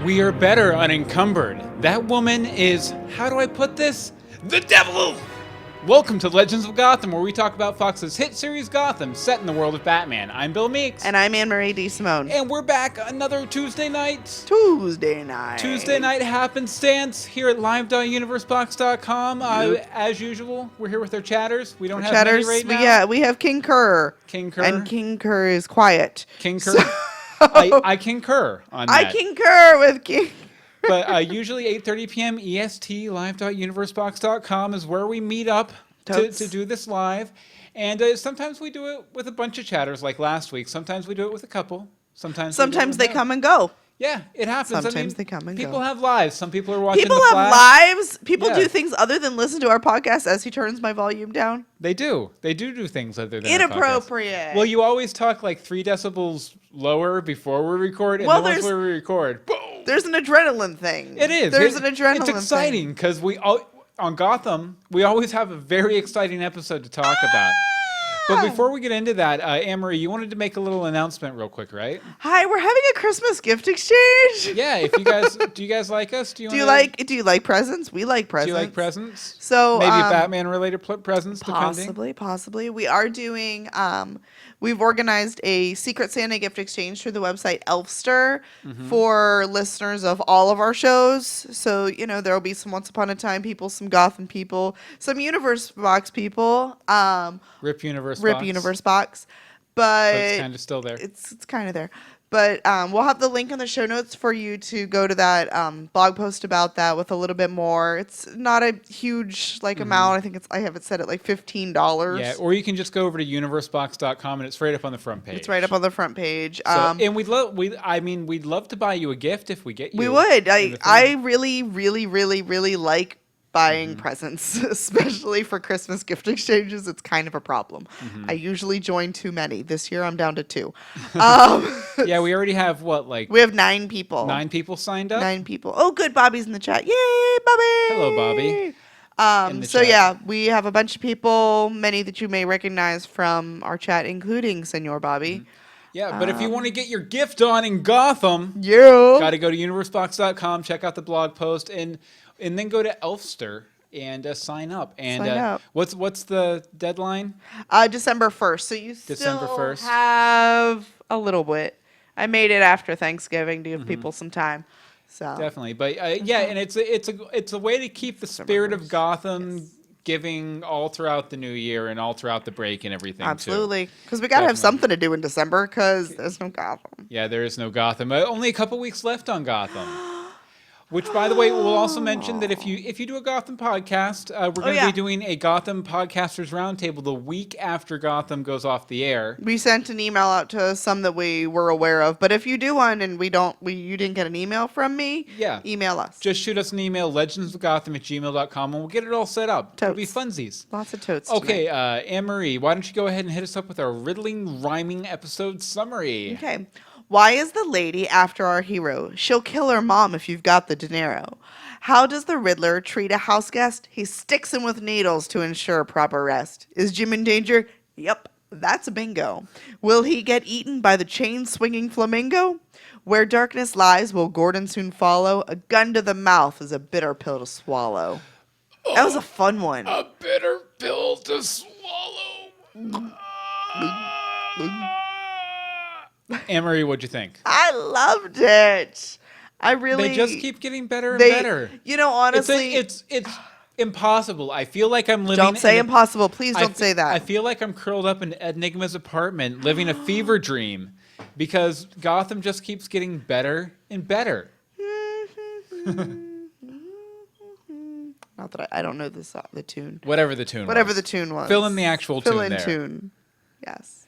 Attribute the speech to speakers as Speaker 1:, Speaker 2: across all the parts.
Speaker 1: We are better unencumbered. That woman is, how do I put this? The devil! Welcome to Legends of Gotham, where we talk about Fox's hit series Gotham, set in the world of Batman. I'm Bill Meeks.
Speaker 2: And I'm Anne-Marie DeSimone.
Speaker 1: And we're back another Tuesday night.
Speaker 2: Tuesday night
Speaker 1: Happenstance here at live.universebox.com. As usual, we're here with our chatters. We don't have
Speaker 2: chatters,
Speaker 1: many right now.
Speaker 2: Yeah, we have King Kerr.
Speaker 1: King Kerr.
Speaker 2: And King Kerr is quiet.
Speaker 1: King Kerr. I concur on that.
Speaker 2: I concur with King.
Speaker 1: But usually 8:30 p.m. EST, live.universebox.com is where we meet up to do this live. And sometimes we do it with a bunch of chatters like last week. Sometimes we do it with a couple. Sometimes
Speaker 2: they come and go.
Speaker 1: Yeah, it happens.
Speaker 2: Sometimes they come and
Speaker 1: people
Speaker 2: go.
Speaker 1: have lives. Some people are watching
Speaker 2: People
Speaker 1: The
Speaker 2: have
Speaker 1: Flash.
Speaker 2: lives. People do things other than listen to our podcast as he turns my volume down.
Speaker 1: They do. They do things other than
Speaker 2: Inappropriate.
Speaker 1: Well, you always talk like 3 decibels lower before we record, and then once we record, boom!
Speaker 2: There's an adrenaline thing.
Speaker 1: It is.
Speaker 2: There's an adrenaline
Speaker 1: It's exciting because on Gotham, we always have a very exciting episode to talk about. But before we get into that, Anne-Marie, you wanted to make a little announcement real quick, right?
Speaker 2: Hi, we're having a Christmas gift exchange.
Speaker 1: Yeah, if you guys do you guys like us? Do you
Speaker 2: like presents? We like presents.
Speaker 1: Do you like presents?
Speaker 2: So
Speaker 1: maybe Batman related presents,
Speaker 2: possibly. We are doing we've organized a Secret Santa gift exchange through the website Elfster for listeners of all of our shows. So, there'll be some Once Upon a Time people, some Gotham people, some Universe Box people.
Speaker 1: Rip
Speaker 2: Universe Box. But
Speaker 1: it's kind of still there.
Speaker 2: It's kind of there. But we'll have the link in the show notes for you to go to that blog post about that with a little bit more. It's not a huge amount. I think I have it set at like $15.
Speaker 1: Yeah, or you can just go over to universebox.com and it's right up on the front page.
Speaker 2: It's right up on the front page.
Speaker 1: And we'd love to buy you a gift if we get you.
Speaker 2: We would. I really, really, really, really like buying presents, especially for Christmas gift exchanges. It's kind of a problem. I usually join too many. This year I'm down to 2.
Speaker 1: Yeah, we already have
Speaker 2: we have 9 people.
Speaker 1: 9 people signed up?
Speaker 2: 9 people. Oh, good. Bobby's in the chat. Yay, Bobby!
Speaker 1: Hello, Bobby.
Speaker 2: Yeah, we have a bunch of people, many that you may recognize from our chat, including Senor Bobby.
Speaker 1: Yeah, but if you want to get your gift on in Gotham, got to go to universebox.com, check out the blog post, and then go to Elfster and sign up. And what's the deadline?
Speaker 2: December 1st. So you
Speaker 1: December 1st.
Speaker 2: Have a little bit. I made it after Thanksgiving to give people some time. So
Speaker 1: definitely, but and it's a way to keep the spirit of Gotham giving all throughout the new year and all throughout the break and everything.
Speaker 2: Absolutely, because we gotta have something to do in December because there's no Gotham.
Speaker 1: Yeah, there is no Gotham. Only a couple weeks left on Gotham. Which, by the way, we'll also mention that if you do a Gotham podcast, we're going to be doing a Gotham Podcasters Roundtable the week after Gotham goes off the air.
Speaker 2: We sent an email out to some that we were aware of, but if you do one and you didn't get an email from me, email us.
Speaker 1: Just shoot us an email, legendsofgotham@gmail.com, and we'll get it all set up. It'll be funsies.
Speaker 2: Lots of totes.
Speaker 1: Okay, Anne-Marie, why don't you go ahead and hit us up with our riddling, rhyming episode summary?
Speaker 2: Okay. Why is the lady after our hero? She'll kill her mom if you've got the dinero. How does the Riddler treat a house guest? He sticks him with needles to ensure proper rest. Is Jim in danger? Yep, that's a bingo. Will he get eaten by the chain-swinging Flamingo? Where darkness lies, will Gordon soon follow? A gun to the mouth is a bitter pill to swallow. That was a fun one.
Speaker 1: A bitter pill to swallow. Anne-Marie, what'd you think?
Speaker 2: I loved it.
Speaker 1: They just keep getting better and better.
Speaker 2: Honestly,
Speaker 1: it's impossible. I feel like I'm living.
Speaker 2: Don't say impossible. Please don't say that.
Speaker 1: I feel like I'm curled up in Enigma's apartment, living a fever dream, because Gotham just keeps getting better and better.
Speaker 2: Not that I don't know the tune.
Speaker 1: Whatever the tune was.
Speaker 2: Fill
Speaker 1: in the actual tune there.
Speaker 2: Tune. Yes.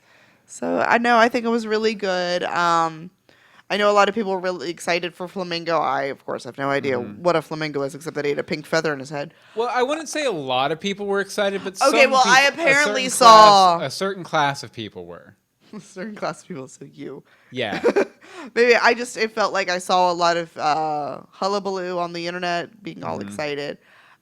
Speaker 2: So I think it was really good. I know a lot of people were really excited for Flamingo. I, of course, have no idea what a flamingo is, except that he had a pink feather in his head.
Speaker 1: Well, I wouldn't say a lot of people were excited, but
Speaker 2: I apparently saw
Speaker 1: a certain class of people were.
Speaker 2: A certain class of people, so you.
Speaker 1: Yeah.
Speaker 2: Maybe it felt like I saw a lot of hullabaloo on the internet, being all excited.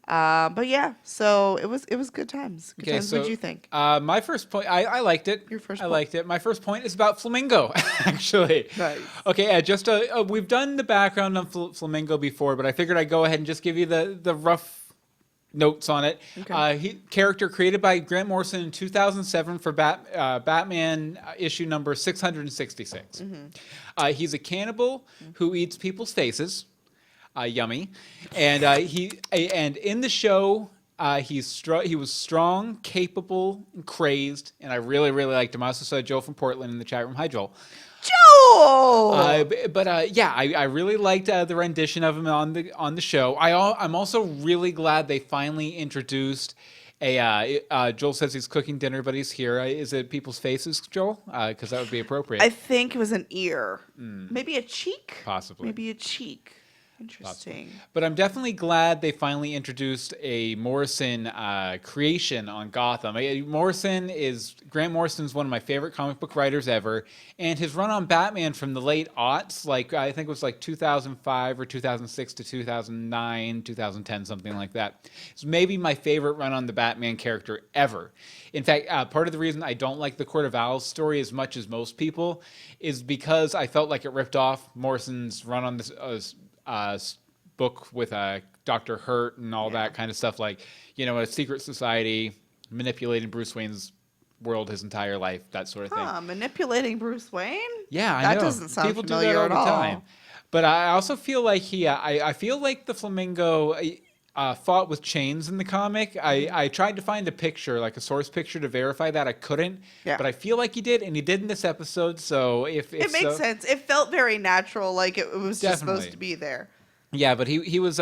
Speaker 2: But yeah, so it was good times. Good times.
Speaker 1: So,
Speaker 2: What'd you think?
Speaker 1: My first point, I liked it.
Speaker 2: Your first
Speaker 1: I
Speaker 2: point.
Speaker 1: liked it. My first point is about Flamingo, actually.
Speaker 2: Nice.
Speaker 1: Okay, we've done the background on Flamingo before, but I figured I'd go ahead and just give you the rough notes on it.
Speaker 2: Okay.
Speaker 1: Character created by Grant Morrison in 2007 for Batman issue number 666. He's a cannibal who eats people's faces. Yummy, and and in the show, he was strong, capable, and crazed, and I really liked him. I also saw Joel from Portland in the chat room. Hi, Joel.
Speaker 2: Joel.
Speaker 1: Yeah, I really liked the rendition of him on the show. I'm also really glad they finally introduced Joel says he's cooking dinner, but he's here. Is it people's faces, Joel? Because that would be appropriate.
Speaker 2: I think it was an ear, maybe a cheek,
Speaker 1: possibly.
Speaker 2: Maybe a cheek. Interesting.
Speaker 1: But I'm definitely glad they finally introduced a Morrison creation on Gotham. Grant Morrison's one of my favorite comic book writers ever, and his run on Batman from the late aughts, like I think it was like 2005 or 2006 to 2009, 2010, something like that. It's maybe my favorite run on the Batman character ever. In fact, part of the reason I don't like the Court of Owls story as much as most people is because I felt like it ripped off Morrison's run on this book with Dr. Hurt and all that kind of stuff, like, a secret society manipulating Bruce Wayne's world his entire life, that sort of thing.
Speaker 2: Manipulating Bruce Wayne?
Speaker 1: Yeah, I know.
Speaker 2: That doesn't sound
Speaker 1: People
Speaker 2: familiar
Speaker 1: do that all
Speaker 2: at
Speaker 1: the
Speaker 2: all.
Speaker 1: time. But I also feel like I feel like the Flamingo fought with chains in the comic. I tried to find a picture, like a source picture, to verify that. I couldn't.
Speaker 2: Yeah.
Speaker 1: But I feel like he did, and he did in this episode. So if
Speaker 2: it makes sense. It felt very natural, like it was just supposed to be there.
Speaker 1: Yeah, but he was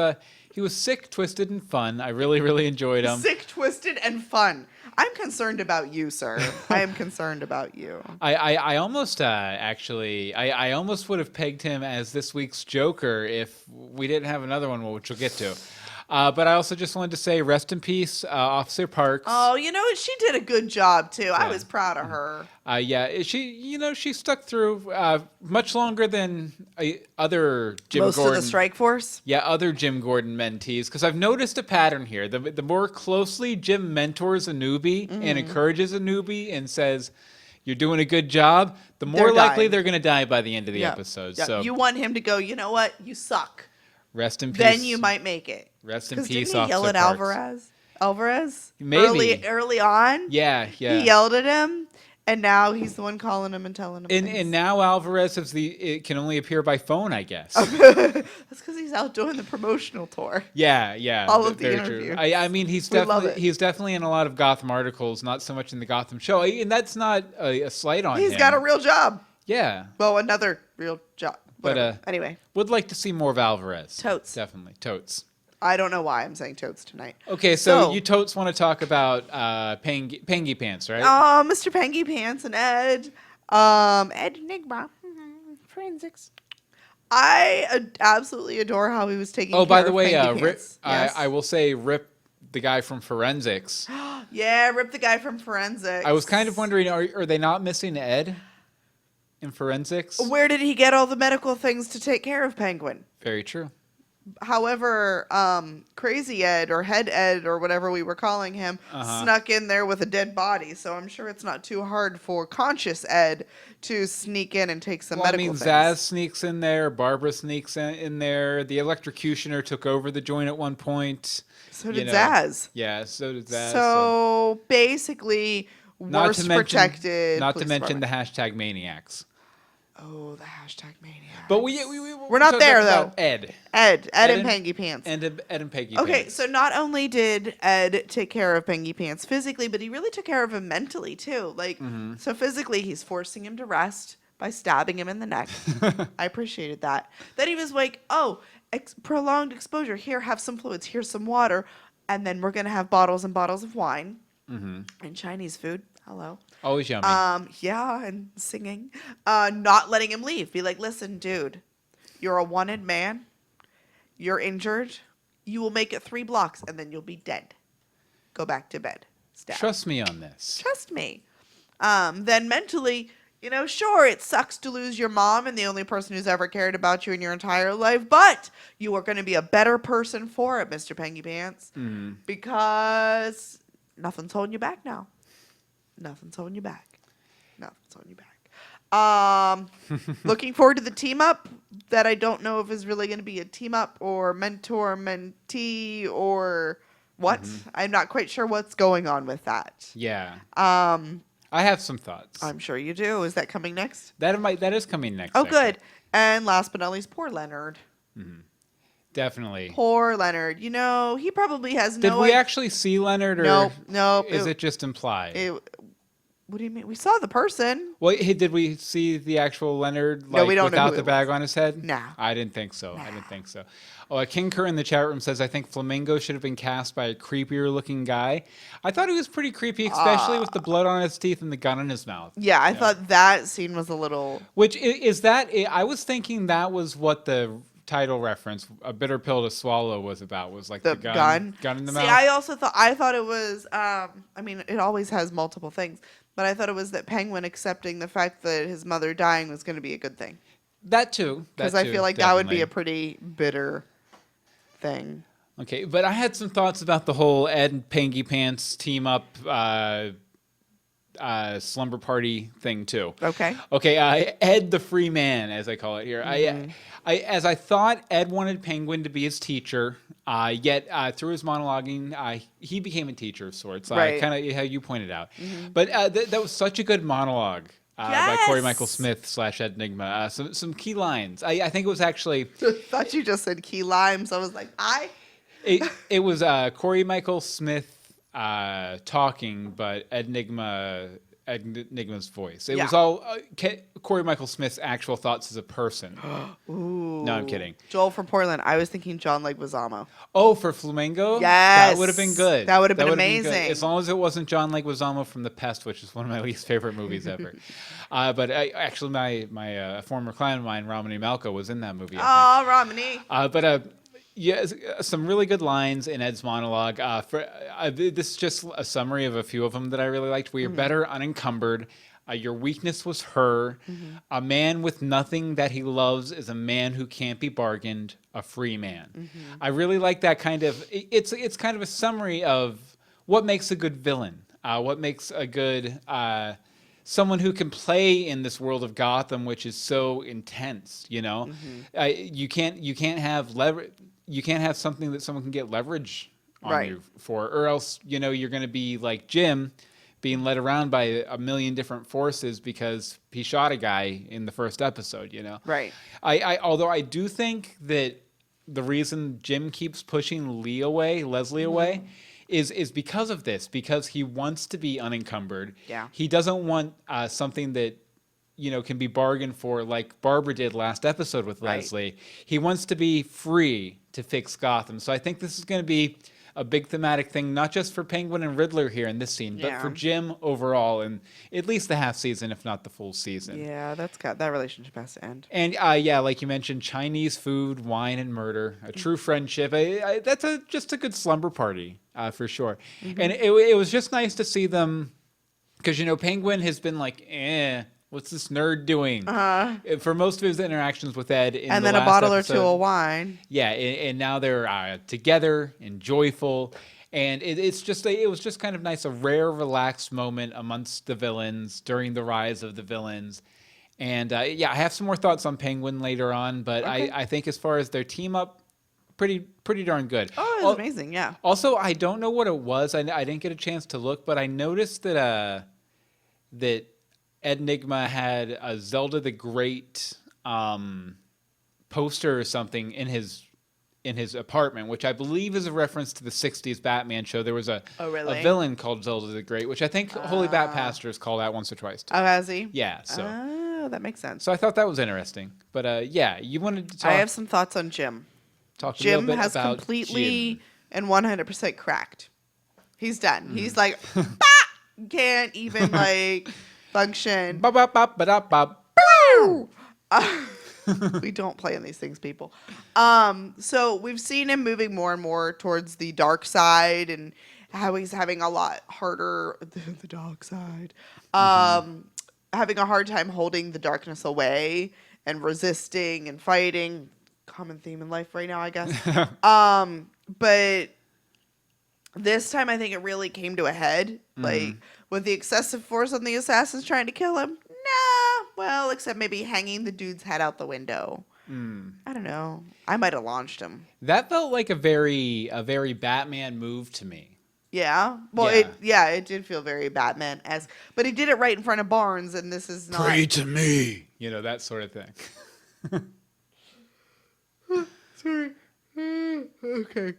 Speaker 1: sick, twisted, and fun. I really enjoyed him.
Speaker 2: Sick, twisted, and fun. I'm concerned about you, sir. I am concerned about you.
Speaker 1: I almost I almost would have pegged him as this week's Joker if we didn't have another one, which we'll get to. But I also just wanted to say, rest in peace, Officer Parks.
Speaker 2: Oh, she did a good job too. Yeah. I was proud of her.
Speaker 1: Yeah, she stuck through much longer than other Jim
Speaker 2: Most
Speaker 1: Gordon.
Speaker 2: Most of the Strike Force?
Speaker 1: Yeah, other Jim Gordon mentees. Because I've noticed a pattern here. The more closely Jim mentors a newbie and encourages a newbie and says, you're doing a good job, the more likely they're going to die by the end of the episode.
Speaker 2: Yep.
Speaker 1: So
Speaker 2: you want him to go, you know what? You suck.
Speaker 1: Rest in peace.
Speaker 2: Then you might make it.
Speaker 1: Rest in peace,
Speaker 2: Because didn't he yell at Alvarez?
Speaker 1: Maybe.
Speaker 2: Early on?
Speaker 1: Yeah.
Speaker 2: He yelled at him, and now he's the one calling him and telling him
Speaker 1: And now Alvarez it can only appear by phone, I guess.
Speaker 2: That's because he's out doing the promotional tour.
Speaker 1: Yeah.
Speaker 2: All of the interviews.
Speaker 1: I mean, he's definitely in a lot of Gotham articles, not so much in the Gotham show. And that's not a slight on him.
Speaker 2: He's got a real job.
Speaker 1: Yeah.
Speaker 2: Well, another real job. Whatever.
Speaker 1: But
Speaker 2: anyway.
Speaker 1: Would like to see more of Alvarez.
Speaker 2: Totes.
Speaker 1: Definitely. Totes.
Speaker 2: I don't know why I'm saying totes tonight.
Speaker 1: Okay, so you totes want to talk about Pangy Pants, right?
Speaker 2: Oh, Mr. Pangy Pants and Ed. Ed Enigma. Forensics. I absolutely adore how he was taking care of Pangy Pants. Oh, by the way,
Speaker 1: Rip, yes. I will say Rip, the guy from Forensics.
Speaker 2: Yeah, Rip the guy from Forensics.
Speaker 1: I was kind of wondering, are they not missing Ed in Forensics?
Speaker 2: Where did he get all the medical things to take care of Penguin?
Speaker 1: Very true.
Speaker 2: However, Crazy Ed or Head Ed or whatever we were calling him snuck in there with a dead body. So I'm sure it's not too hard for Conscious Ed to sneak in and take some medical things.
Speaker 1: Zaz sneaks in there. Barbara sneaks in there. The electrocutioner took over the joint at one point.
Speaker 2: So did Zaz.
Speaker 1: Yeah, so did Zaz.
Speaker 2: So basically, worst protected.
Speaker 1: Not to mention the hashtag maniacs.
Speaker 2: Oh, the hashtag maniacs.
Speaker 1: But we're
Speaker 2: not there, though.
Speaker 1: Ed
Speaker 2: and Pangy Pants.
Speaker 1: Ed and Pangy Pants.
Speaker 2: Okay, so not only did Ed take care of Pangy Pants physically, but he really took care of him mentally, too. So physically, he's forcing him to rest by stabbing him in the neck. I appreciated that. Then he was like, prolonged exposure. Here, have some fluids. Here's some water. And then we're going to have bottles and bottles of wine and Chinese food. Hello.
Speaker 1: Always yummy.
Speaker 2: Yeah, and singing. Not letting him leave. Be like, listen, dude, you're a wanted man. You're injured. You will make it 3 blocks, and then you'll be dead. Go back to bed. Stab.
Speaker 1: Trust me on this.
Speaker 2: Trust me. Then mentally, Sure, it sucks to lose your mom and the only person who's ever cared about you in your entire life, but you are going to be a better person for it, Mr. Pengy Pants, because nothing's holding you back now. Nothing's holding you back. Nothing's holding you back. Looking forward to the team up that I don't know if is really going to be a team up or mentor, mentee, or what. I'm not quite sure what's going on with that.
Speaker 1: Yeah. I have some thoughts.
Speaker 2: I'm sure you do. Is that coming next?
Speaker 1: That is coming next.
Speaker 2: Oh, good. And last but not least, poor Leonard.
Speaker 1: Definitely.
Speaker 2: Poor Leonard. He probably has
Speaker 1: no... Did we actually see Leonard, or
Speaker 2: no,
Speaker 1: is it just implied?
Speaker 2: What do you mean? We saw the person.
Speaker 1: Well, did we see the actual Leonard
Speaker 2: no, we don't
Speaker 1: without
Speaker 2: know who
Speaker 1: the bag on his head?
Speaker 2: No.
Speaker 1: I didn't think so. Oh, King Kerr in the chat room says, I think Flamingo should have been cast by a creepier looking guy. I thought he was pretty creepy, especially with the blood on his teeth and the gun in his mouth.
Speaker 2: Yeah, I thought that scene was a little...
Speaker 1: Which is that... I was thinking that was what the title reference, A Bitter Pill to Swallow, was about. Was like the gun in the mouth.
Speaker 2: See, I thought it was... it always has multiple things. But I thought it was that Penguin accepting the fact that his mother dying was going to be a good thing.
Speaker 1: That too.
Speaker 2: Because I feel like that would be a pretty bitter thing.
Speaker 1: Okay, but I had some thoughts about the whole Ed and Pengy Pants team up slumber party thing too.
Speaker 2: Okay.
Speaker 1: Okay, Ed the free man, as I call it here. As I thought Ed wanted Penguin to be his teacher, yet through his monologuing, he became a teacher of sorts,
Speaker 2: right.
Speaker 1: Kind of how you pointed out. But that was such a good monologue by Corey Michael Smith / Ed Nigma. Some key lines. I think it was actually...
Speaker 2: I thought you just said key limes. I was like,
Speaker 1: It was Corey Michael Smith talking, but Ed Nigma's voice. It was all Corey Michael Smith's actual thoughts as a person.
Speaker 2: Ooh.
Speaker 1: No, I'm kidding.
Speaker 2: Joel from Portland. I was thinking John Leguizamo.
Speaker 1: Oh, for Flamingo?
Speaker 2: Yes.
Speaker 1: That would have been good.
Speaker 2: That would have been amazing.
Speaker 1: As long as it wasn't John Leguizamo from The Pest, which is one of my least favorite movies ever. But actually, my former client of mine, Romany Malco, was in that movie.
Speaker 2: Oh, Romany.
Speaker 1: Yeah, some really good lines in Ed's monologue. This is just a summary of a few of them that I really liked. We are better unencumbered. Your weakness was her. A man with nothing that he loves is a man who can't be bargained. A free man. I really like that kind of. It's kind of a summary of what makes a good villain. What makes a good someone who can play in this world of Gotham, which is so intense. You can't have leverage. You can't have something that someone can get leverage on you for, or else you're going to be like Jim, being led around by a million different forces because he shot a guy in the first episode.
Speaker 2: Right.
Speaker 1: Although I do think that the reason Jim keeps pushing Leslie away, is because of this, because he wants to be unencumbered.
Speaker 2: Yeah.
Speaker 1: He doesn't want something that can be bargained for, like Barbara did last episode with Leslie. He wants to be free to fix Gotham. So I think this is going to be a big thematic thing, not just for Penguin and Riddler here in this scene, but for Jim overall, and at least the half season, if not the full season.
Speaker 2: Yeah, that relationship has to end.
Speaker 1: And like you mentioned, Chinese food, wine, and murder, a true friendship. That's just a good slumber party for sure. And it was just nice to see them, because Penguin has been like, what's this nerd doing? For most of his interactions with Ed in
Speaker 2: and
Speaker 1: the
Speaker 2: then
Speaker 1: last
Speaker 2: a bottle
Speaker 1: episode,
Speaker 2: or two of wine.
Speaker 1: Yeah, and now they're together and joyful, and it was just kind of nice, a rare, relaxed moment amongst the villains during the rise of the villains. And I have some more thoughts on Penguin later on, but I think as far as their team up, pretty darn good.
Speaker 2: Oh, it was amazing, yeah.
Speaker 1: Also, I don't know what it was. I didn't get a chance to look, but I noticed that Ed Nigma had a Zelda the Great poster or something in his apartment, which I believe is a reference to the 60s Batman show. There was a villain called Zelda the Great, which I think Holy Bat Pastor has called out once or twice.
Speaker 2: Oh, has he?
Speaker 1: Yeah. So.
Speaker 2: Oh, that makes sense.
Speaker 1: So I thought that was interesting. But you wanted to talk.
Speaker 2: I have some thoughts on Jim.
Speaker 1: Jim
Speaker 2: has completely and 100% cracked. He's done. He's like, can't even function. We don't play in these things, people. So we've seen him moving more and more towards the dark side, and how he's having a lot harder the dark side. having a hard time holding the darkness away and resisting and fighting. Common theme in life right now, I guess. But this time I think it really came to a head. Like, with the excessive force on the assassins trying to kill him. Nah. Well, except maybe hanging the dude's head out the window. I don't know. I might have launched him.
Speaker 1: That felt like a very Batman move to me.
Speaker 2: Yeah. Well, it did feel very Batman-esque. But he did it right in front of Barnes, and this is not...
Speaker 1: Pray to me. You know, that sort of thing.
Speaker 2: Sorry. Okay.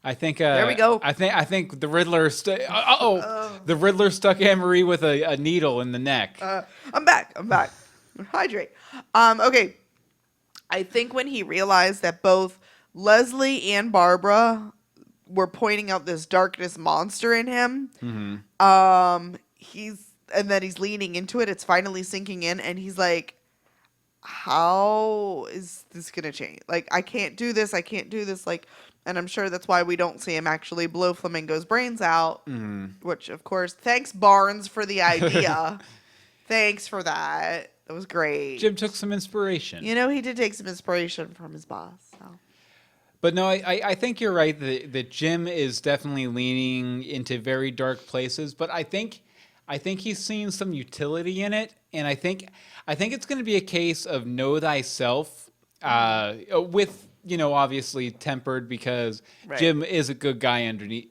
Speaker 1: I think
Speaker 2: there we go.
Speaker 1: I think the Riddler the Riddler stuck Anne-Marie with a needle in the neck.
Speaker 2: I'm back. Hydrate. Okay. I think when he realized that both Leslie and Barbara were pointing out this darkness monster in him, he's leaning into it. It's finally sinking in, and he's like, how is this gonna change? Like, I can't do this. Like, and I'm sure that's why we don't see him actually blow Flamingo's brains out. Which, of course, thanks Barnes for the idea. Thanks for that. That was great.
Speaker 1: Jim took some inspiration.
Speaker 2: You know, he did take some inspiration from his boss. So.
Speaker 1: But no, I think you're right that Jim is definitely leaning into very dark places. But I think he's seeing some utility in it, and I think it's going to be a case of know thyself, with, you know, obviously tempered, because Jim is a good guy underneath.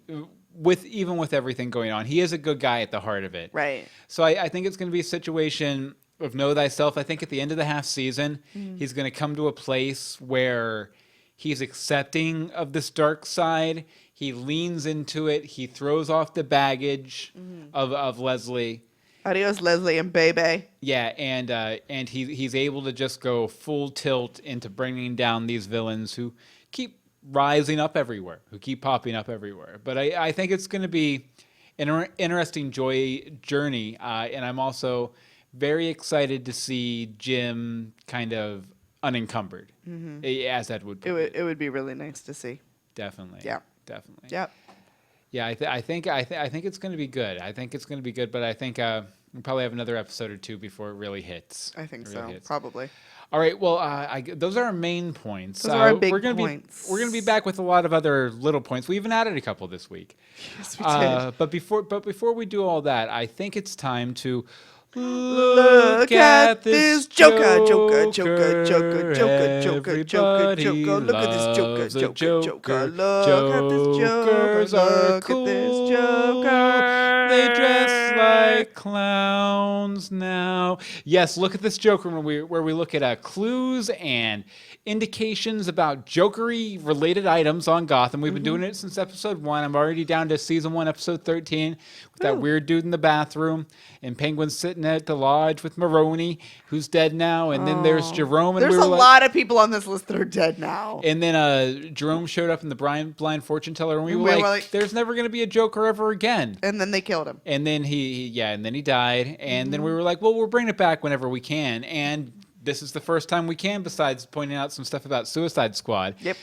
Speaker 1: Even with everything going on, he is a good guy at the heart of it.
Speaker 2: Right.
Speaker 1: So I think it's going to be a situation of know thyself. I think at the end of the half season, he's going to come to a place where he's accepting of this dark side. He leans into it. He throws off the baggage of Leslie.
Speaker 2: Adios, Leslie and Bebe.
Speaker 1: Yeah, and he's able to just go full tilt into bringing down these villains who keep rising up everywhere, who keep popping up everywhere. But I think it's going to be an interesting journey, and I'm also very excited to see Jim kind of unencumbered, as Ed would put it.
Speaker 2: It would be really nice to see.
Speaker 1: Definitely.
Speaker 2: Yeah.
Speaker 1: Definitely.
Speaker 2: Yeah.
Speaker 1: Yeah, I think it's going to be good. I think it's going to be good, but I think we'll probably have another episode or two before it really hits.
Speaker 2: I think so. Probably.
Speaker 1: All right. Well, those are our main points.
Speaker 2: Those are our big points.
Speaker 1: We're going to be back with a lot of other little points. We even added a couple this week.
Speaker 2: Yes, we did.
Speaker 1: But before we do all that, I think it's time to
Speaker 2: look at this Joker. Look at this Joker.
Speaker 1: Jokers are cool. They dress like clowns now. Yes, look at this Joker, where we look at clues and indications about Jokery related items on Gotham. We've been doing it since episode 1. I'm already down to season 1, episode 13, with that weird dude in the bathroom, and Penguin sitting at the lodge with Maroni, who's dead now, and then there's Jerome. And
Speaker 2: there's a lot of people on this list that are dead now.
Speaker 1: And then Jerome showed up in the blind fortune teller, and we were like, there's never going to be a Joker ever again.
Speaker 2: And then they killed him.
Speaker 1: And then he died. And then we were like, well, we'll bring it back whenever we can. And this is the first time we can, besides pointing out some stuff about Suicide Squad.
Speaker 2: Yep.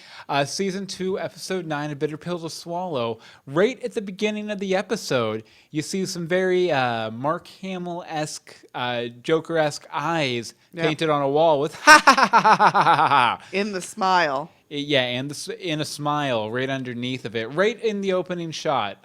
Speaker 1: Season 2, episode 9, A Bitter Pill to Swallow. Right at the beginning of the episode, you see some very Mark Hamill-esque, Joker-esque eyes painted on a wall with ha ha ha ha ha ha ha.
Speaker 2: In the smile.
Speaker 1: Yeah, and in a smile right underneath of it, right in the opening shot.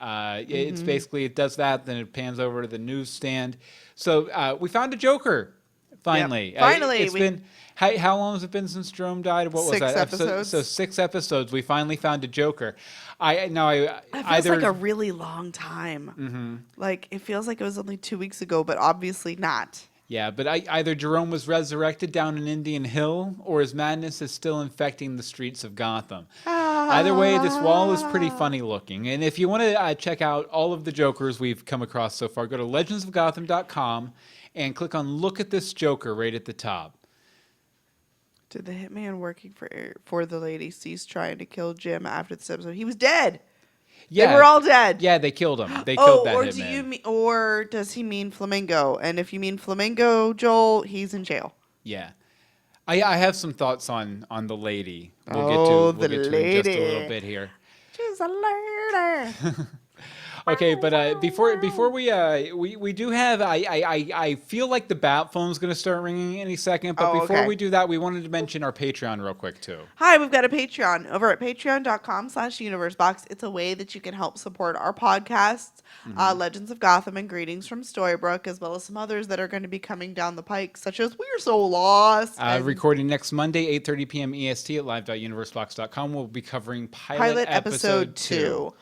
Speaker 1: It's basically, it does that, then it pans over to the newsstand. So we found a Joker. Finally.
Speaker 2: Yep. Finally.
Speaker 1: It's been, how long has it been since Jerome died? What was that?
Speaker 2: 6 episodes.
Speaker 1: So 6 episodes. We finally found a Joker.
Speaker 2: It feels like a really long time. Like, it feels like it was only 2 weeks ago, but obviously not.
Speaker 1: Yeah, but either Jerome was resurrected down in Indian Hill, or his madness is still infecting the streets of Gotham. Either way, this wall is pretty funny looking. And if you want to check out all of the Jokers we've come across so far, go to legendsofgotham.com and click on Look at This Joker right at the top.
Speaker 2: Did the hitman working for the lady cease trying to kill Jim after this episode? He was dead.
Speaker 1: Yeah,
Speaker 2: they were all dead.
Speaker 1: Yeah, they killed him. They killed that hitman.
Speaker 2: Or does he mean Flamingo? And if you mean Flamingo, Joel, he's in jail.
Speaker 1: Yeah. I have some thoughts on the lady. We'll get to it in just a little bit here.
Speaker 2: She's a lady.
Speaker 1: Okay, but before we do have I feel like the bat phone's going to start ringing any second. But before we do that, we wanted to mention our Patreon real quick too.
Speaker 2: Hi, we've got a Patreon over at patreon.com/universebox. It's a way that you can help support our podcasts, Legends of Gotham and Greetings from Storybrooke, as well as some others that are going to be coming down the pike, such as We're So Lost.
Speaker 1: Recording next Monday, 8:30 p.m. EST at live.universebox.com. We'll be covering pilot episode 2.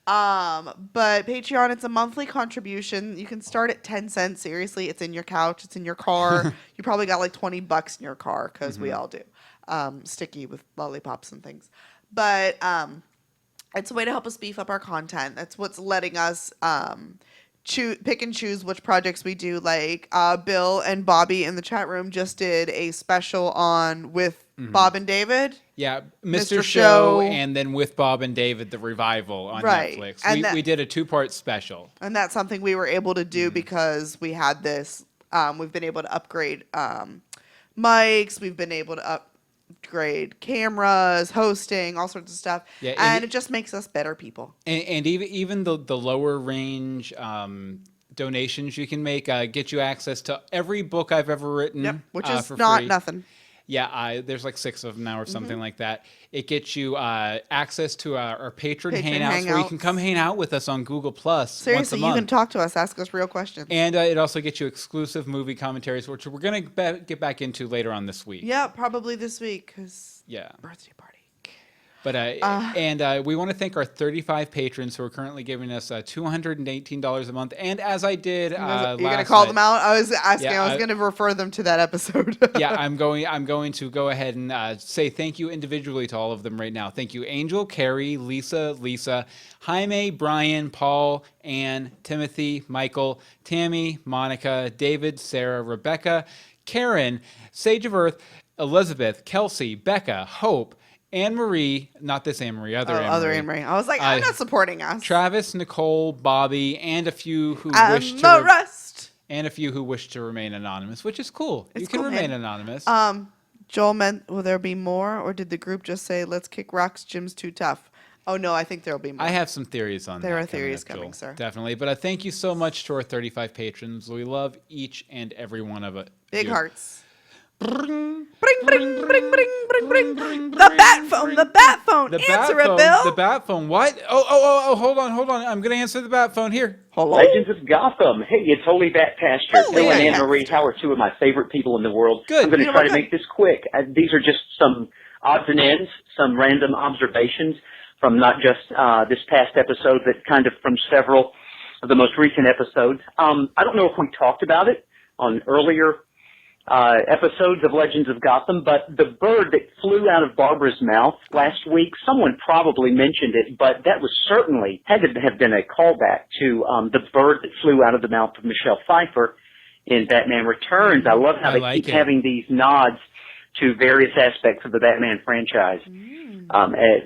Speaker 2: But Patreon, it's a monthly contribution. You can start at 10 cents. Seriously, it's in your couch, it's in your car. You probably got like $20 in your car, because we all do. Sticky with lollipops and things. But it's a way to help us beef up our content. That's what's letting us pick and choose which projects we do. Like Bill and Bobby in the chat room just did a special on with Bob and David.
Speaker 1: Yeah, Mr. Show, and then With Bob and David, the revival on Netflix. And we did a 2-part special. And
Speaker 2: that's something we were able to do because we had this. We've been able to upgrade mics. We've been able to upgrade cameras, hosting, all sorts of stuff. Yeah, and it just makes us better people.
Speaker 1: And even the lower range donations you can make get you access to every book I've ever written.
Speaker 2: Which is not free. Nothing.
Speaker 1: Yeah, there's like 6 of them now or something like that. It gets you access to our patron hangouts where you can come hang out with us on Google Plus.
Speaker 2: Seriously,
Speaker 1: once a month.
Speaker 2: You can talk to us, ask us real questions.
Speaker 1: And it also gets you exclusive movie commentaries, which we're going to get back into later on this week.
Speaker 2: Yeah, probably this week, because birthday party.
Speaker 1: But and we want to thank our 35 patrons who are currently giving us $218 a month. And as I did
Speaker 2: you're going to call them out? I was asking. I was going to refer them to that episode.
Speaker 1: Yeah, I'm going to go ahead and say thank you individually to all of them right now. Thank you, Angel, Carrie, Lisa, Jaime, Brian, Paul, Ann, Timothy, Michael, Tammy, Monica, David, Sarah, Rebecca, Karen, Sage of Earth, Elizabeth, Kelsey, Becca, Hope, Anne-Marie, not this Anne-Marie, other
Speaker 2: Anne-Marie. I was like, I'm not supporting us.
Speaker 1: Travis, Nicole, Bobby, and a few who wish to remain anonymous, which is cool. You can remain anonymous.
Speaker 2: Joel meant, will there be more, or did the group just say, let's kick rocks, Jim's too tough? Oh, no, I think there'll be more.
Speaker 1: I have some theories on that.
Speaker 2: There are theories coming, sir.
Speaker 1: Definitely. But thank you so much to our 35 patrons. We love each and every one of it.
Speaker 2: Big hearts. Bring, bring, bring, bring, bring, bring, bring. The bat phone. Answer it, Bill.
Speaker 1: The bat phone. What? Oh, hold on. I'm going to answer the bat phone here.
Speaker 3: Hello? Legends of Gotham. Hey, it's Holy Bat Pastor. Bill and Anne-Marie, how are 2 of my favorite people in the world?
Speaker 1: Good.
Speaker 3: I'm going to try to make this quick. These are just some odds and ends, some random observations from not just this past episode, but kind of from several of the most recent episodes. I don't know if we talked about it on earlier episodes of Legends of Gotham, but the bird that flew out of Barbara's mouth last week, someone probably mentioned it, but that was certainly had to have been a callback to the bird that flew out of the mouth of Michelle Pfeiffer in Batman Returns. I love how they keep having these nods to various aspects of the Batman franchise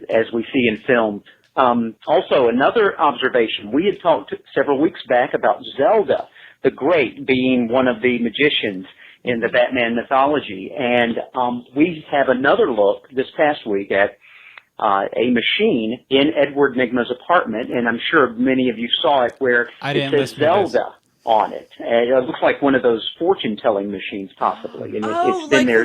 Speaker 3: as we see in films. Also, another observation, we had talked several weeks back about Zelda the Great being one of the magicians in the Batman mythology. And we have another look this past week at a machine in Edward Nygma's apartment, and I'm sure many of you saw it, where it says Zelda on it. And it looks like one of those fortune-telling machines, possibly. And it's been there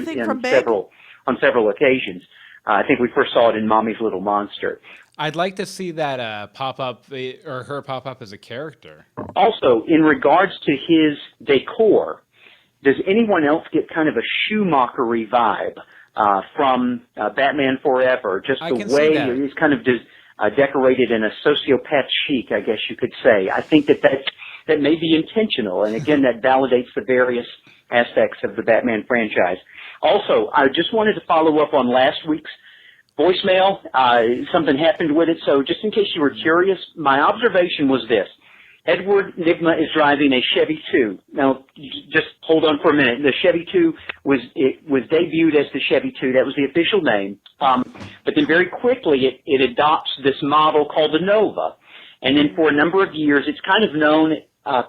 Speaker 3: on several occasions. I think we first saw it in Mommy's Little Monster.
Speaker 1: I'd like to see that pop up, or her pop up as a character.
Speaker 3: Also, in regards to his decor, does anyone else get kind of a Schumachery vibe from Batman Forever? Just the way he's kind of decorated in a sociopath chic, I guess you could say. I think that may be intentional, and again, that validates the various aspects of the Batman franchise. Also, I just wanted to follow up on last week's voicemail. Something happened with it, so just in case you were curious, my observation was this. Edward Nygma is driving a Chevy 2. Now, just hold on for a minute. The Chevy 2 was debuted as the Chevy 2. That was the official name. But then very quickly it adopts this model called the Nova. And then for a number of years, it's kind of known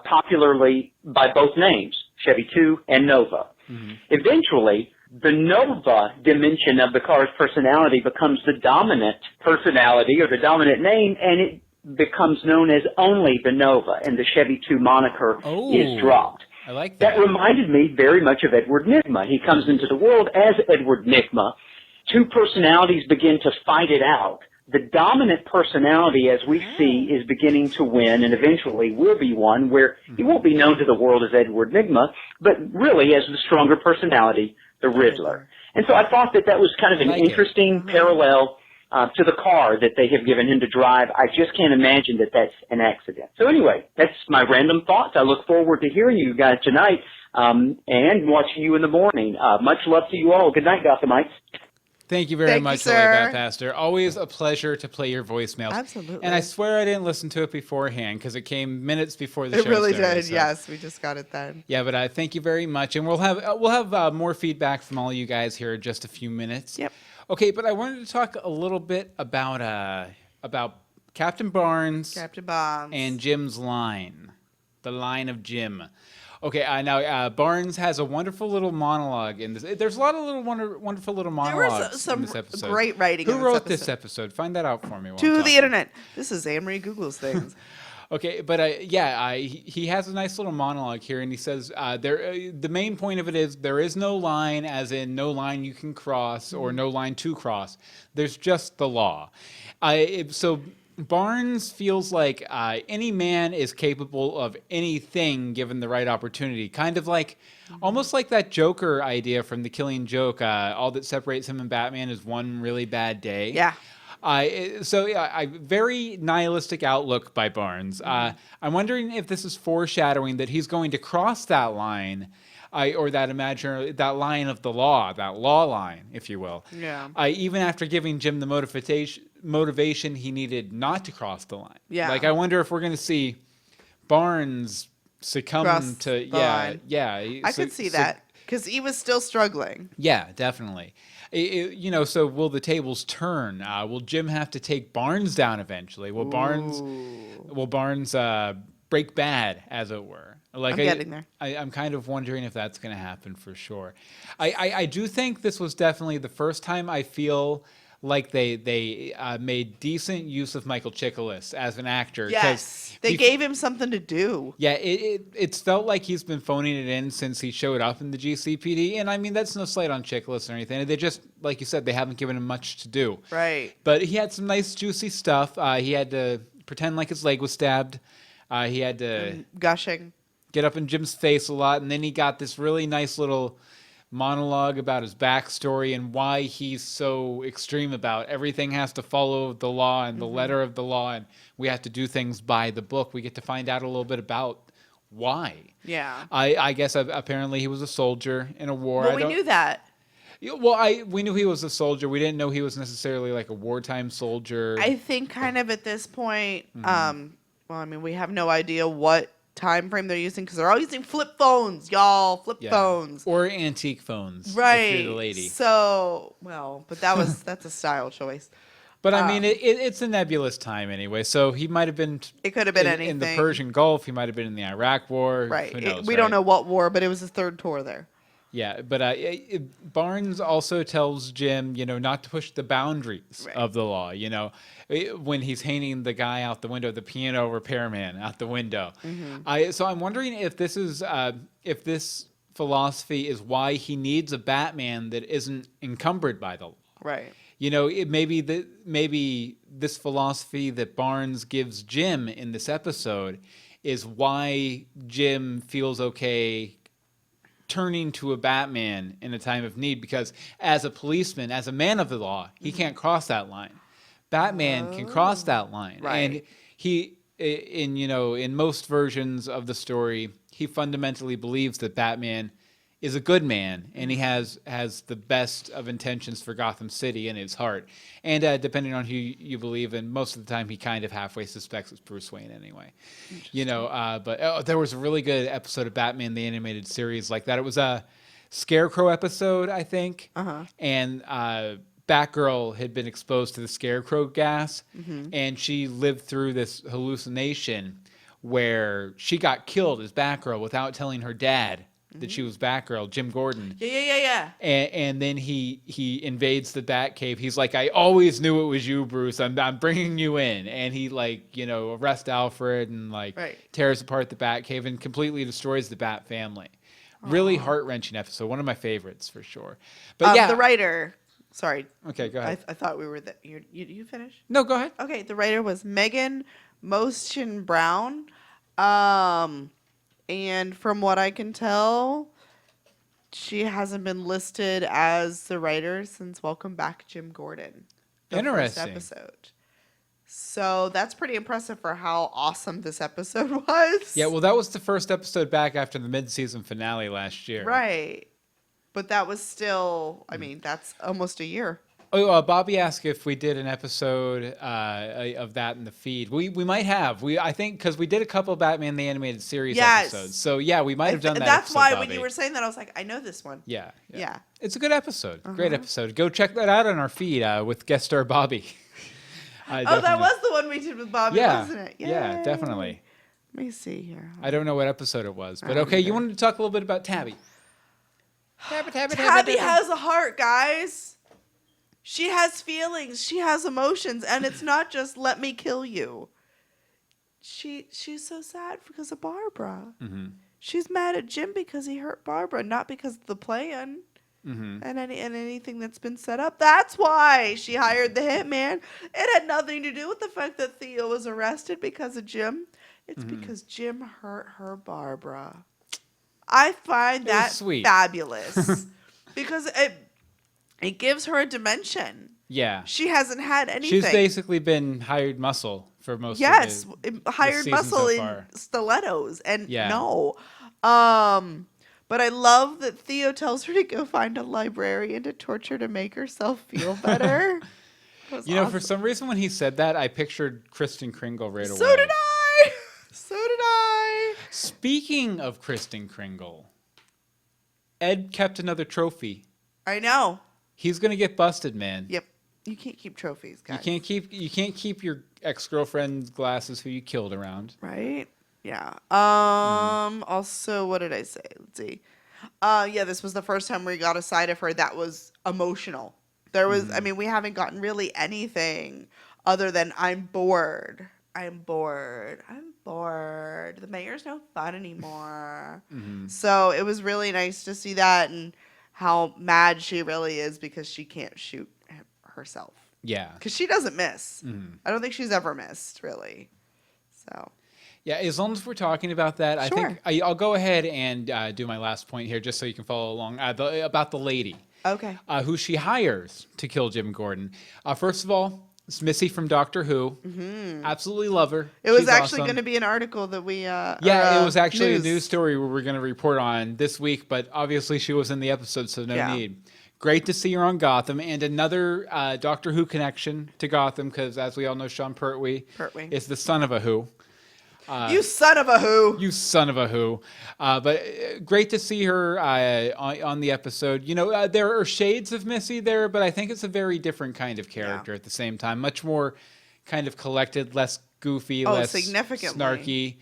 Speaker 3: popularly by both names, Chevy 2 and Nova. Mm-hmm. Eventually, the Nova dimension of the car's personality becomes the dominant personality or the dominant name, and it becomes known as only the Nova, and the Chevy 2 moniker is dropped.
Speaker 1: I like that.
Speaker 3: That reminded me very much of Edward Nygma. He comes into the world as Edward Nygma. Two personalities begin to fight it out. The dominant personality, as we see, is beginning to win, and eventually will be one where he won't be known to the world as Edward Nygma, but really as the stronger personality, the Riddler. And so I thought that that was kind of an interesting parallel to the car that they have given him to drive. I just can't imagine that that's an accident. So anyway, that's my random thoughts. I look forward to hearing you guys tonight and watching you in the morning. Much love to you all. Good night, Gothamites.
Speaker 1: Thank you very much, Bad Pastor. Always a pleasure to play your voicemails.
Speaker 2: Absolutely.
Speaker 1: And I swear I didn't listen to it beforehand because it came minutes before the show
Speaker 2: started. It
Speaker 1: really
Speaker 2: did, yes. We just got it then.
Speaker 1: Yeah, but I thank you very much. And we'll have more feedback from all you guys here in just a few minutes.
Speaker 2: Yep.
Speaker 1: Okay, but I wanted to talk a little bit about Captain Barnes. And Jim's line. The line of Jim. Okay, now Barnes has a wonderful little monologue in this. There's a lot of little wonderful little monologues in this episode.
Speaker 2: Great writing.
Speaker 1: Who wrote this episode? Find that out for me.
Speaker 2: To the internet. This is Anne-Marie Google's things.
Speaker 1: Okay, but he has a nice little monologue here, and he says the main point of it is there is no line, as in no line you can cross or no line to cross. There's just the law. So Barnes feels like any man is capable of anything given the right opportunity. Kind of like, almost like that Joker idea from The Killing Joke. All that separates him and Batman is one really bad day.
Speaker 2: Yeah.
Speaker 1: Very nihilistic outlook by Barnes. I'm wondering if this is foreshadowing that he's going to cross that line, or that line of the law, that law line, if you will.
Speaker 2: Yeah.
Speaker 1: Even after giving Jim the motivation he needed not to cross the line.
Speaker 2: Yeah.
Speaker 1: Like, I wonder if we're going to see Barnes succumb to
Speaker 2: line.
Speaker 1: I
Speaker 2: could see that because he was still struggling.
Speaker 1: Yeah, definitely. So will the tables turn? Will Jim have to take Barnes down eventually? Will Barnes break bad, as it were? Like,
Speaker 2: I'm getting there.
Speaker 1: I'm kind of wondering if that's going to happen for sure. I do think this was definitely the first time I feel like they made decent use of Michael Chiklis as an actor.
Speaker 2: Yes, they gave him something to do.
Speaker 1: Yeah, it's felt like he's been phoning it in since he showed up in the GCPD. And I mean, that's no slight on Chiklis or anything. They just, like you said, they haven't given him much to do.
Speaker 2: Right.
Speaker 1: But he had some nice juicy stuff. He had to pretend like his leg was stabbed. He had to
Speaker 2: gushing,
Speaker 1: get up in Jim's face a lot. And then he got this really nice little monologue about his backstory and why he's so extreme about everything has to follow the law and the letter of the law, and we have to do things by the book. We get to find out a little bit about why.
Speaker 2: Yeah.
Speaker 1: I guess apparently he was a soldier in a war.
Speaker 2: Well, we knew that.
Speaker 1: Well, we knew he was a soldier. We didn't know he was necessarily like a wartime soldier.
Speaker 2: I think kind of at this point, we have no idea what time frame they're using because they're all using flip phones, y'all. Phones
Speaker 1: or antique phones,
Speaker 2: right?
Speaker 1: If you're the lady.
Speaker 2: So, but that's a style choice.
Speaker 1: But I mean, it's a nebulous time anyway. So he might have been.
Speaker 2: It could have been anything
Speaker 1: in the Persian Gulf. He might have been in the Iraq War.
Speaker 2: Right.
Speaker 1: Who knows,
Speaker 2: we don't know what war, but it was his third tour there.
Speaker 1: Yeah, but Barnes also tells Jim, not to push the boundaries of the law. When he's hanging the guy out the window, the piano repairman out the window. So I'm wondering if this is if this philosophy is why he needs a Batman that isn't encumbered by the law.
Speaker 2: Right.
Speaker 1: Maybe this philosophy that Barnes gives Jim in this episode is why Jim feels okay turning to a Batman in a time of need, because as a policeman, as a man of the law, he can't cross that line. Batman can cross that line.
Speaker 2: Right.
Speaker 1: And he, in most versions of the story, he fundamentally believes that Batman is a good man, and he has the best of intentions for Gotham City in his heart. And depending on who you believe, and most of the time he kind of halfway suspects it's Bruce Wayne anyway. But there was a really good episode of Batman the Animated Series like that. It was a Scarecrow episode, I think. And Batgirl had been exposed to the Scarecrow gas, and she lived through this hallucination where she got killed as Batgirl without telling her dad that she was Batgirl, Jim Gordon.
Speaker 2: Yeah.
Speaker 1: And then he invades the Batcave. He's like, I always knew it was you, Bruce. I'm bringing you in. And he arrests Alfred and tears apart the Batcave and completely destroys the Bat family. Really heart-wrenching episode. One of my favorites for sure. But
Speaker 2: the writer. Sorry.
Speaker 1: Okay, go ahead.
Speaker 2: I thought we were you finished?
Speaker 1: No, go ahead.
Speaker 2: Okay, the writer was Megan Moschen Brown. And from what I can tell, she hasn't been listed as the writer since Welcome Back, Jim Gordon.
Speaker 1: Interesting.
Speaker 2: First episode. So that's pretty impressive for how awesome this episode was.
Speaker 1: Yeah, well, that was the first episode back after the mid-season finale last year.
Speaker 2: Right. But that was still, I mean, that's almost a year.
Speaker 1: Oh, Bobby asked if we did an episode of that in the feed. We might have. I think because we did a couple of Batman the Animated Series episodes. So yeah, we might have done that.
Speaker 2: That's
Speaker 1: episode,
Speaker 2: why
Speaker 1: Bobby.
Speaker 2: when you were saying that, I was like, I know this one.
Speaker 1: Yeah.
Speaker 2: Yeah.
Speaker 1: It's a good episode. Great episode. Go check that out on our feed with guest star Bobby.
Speaker 2: That was the one we did with Bobby, wasn't it? Yay.
Speaker 1: Yeah, definitely.
Speaker 2: Let me see here.
Speaker 1: I don't know what episode it was, but okay. You wanted to talk a little bit about Tabby.
Speaker 2: Tabby has a heart, guys. She has feelings. She has emotions, and it's not just let me kill you. She's so sad because of Barbara. Mm-hmm. She's mad at Jim because he hurt Barbara, not because of the plan and anything that's been set up. That's why she hired the hitman. It had nothing to do with the fact that Theo was arrested because of Jim. It's because Jim hurt her Barbara. I find that fabulous because it gives her a dimension.
Speaker 1: Yeah.
Speaker 2: She hasn't had anything.
Speaker 1: She's basically been hired muscle for most of
Speaker 2: hired muscle
Speaker 1: so
Speaker 2: in stilettos. And no. But I love that Theo tells her to go find a librarian to torture to make herself feel better.
Speaker 1: Awesome. For some reason when he said that, I pictured Kristen Kringle right away.
Speaker 2: So did I.
Speaker 1: Speaking of Kristen Kringle, Ed kept another trophy.
Speaker 2: I know.
Speaker 1: He's gonna get busted, man.
Speaker 2: Yep. You can't keep trophies, guys.
Speaker 1: You can't keep your ex-girlfriend's glasses who you killed around.
Speaker 2: Right? Yeah. Also, what did I say? Let's see. This was the first time we got a side of her that was emotional. There was, I mean, we haven't gotten really anything other than I'm bored. The mayor's no fun anymore. So it was really nice to see that and how mad she really is because she can't shoot herself.
Speaker 1: Yeah.
Speaker 2: Because she doesn't miss. I don't think she's ever missed, really. So.
Speaker 1: Yeah, as long as we're talking about that, I think I'll go ahead and do my last point here just so you can follow along about the lady.
Speaker 2: Okay.
Speaker 1: Who she hires to kill Jim Gordon. First of all, it's Missy from Doctor Who. Absolutely love her.
Speaker 2: It was actually going to be an article that we...
Speaker 1: it was actually a news story we were going to report on this week, but obviously she was in the episode, so no need. Great to see her on Gotham, and another Doctor Who connection to Gotham, because as we all know, Sean Pertwee is the son of a Who.
Speaker 2: You son of a Who.
Speaker 1: You son of a Who. But great to see her on the episode. There are shades of Missy there, but I think it's a very different kind of character at the same time. Much more kind of collected, less goofy, less snarky.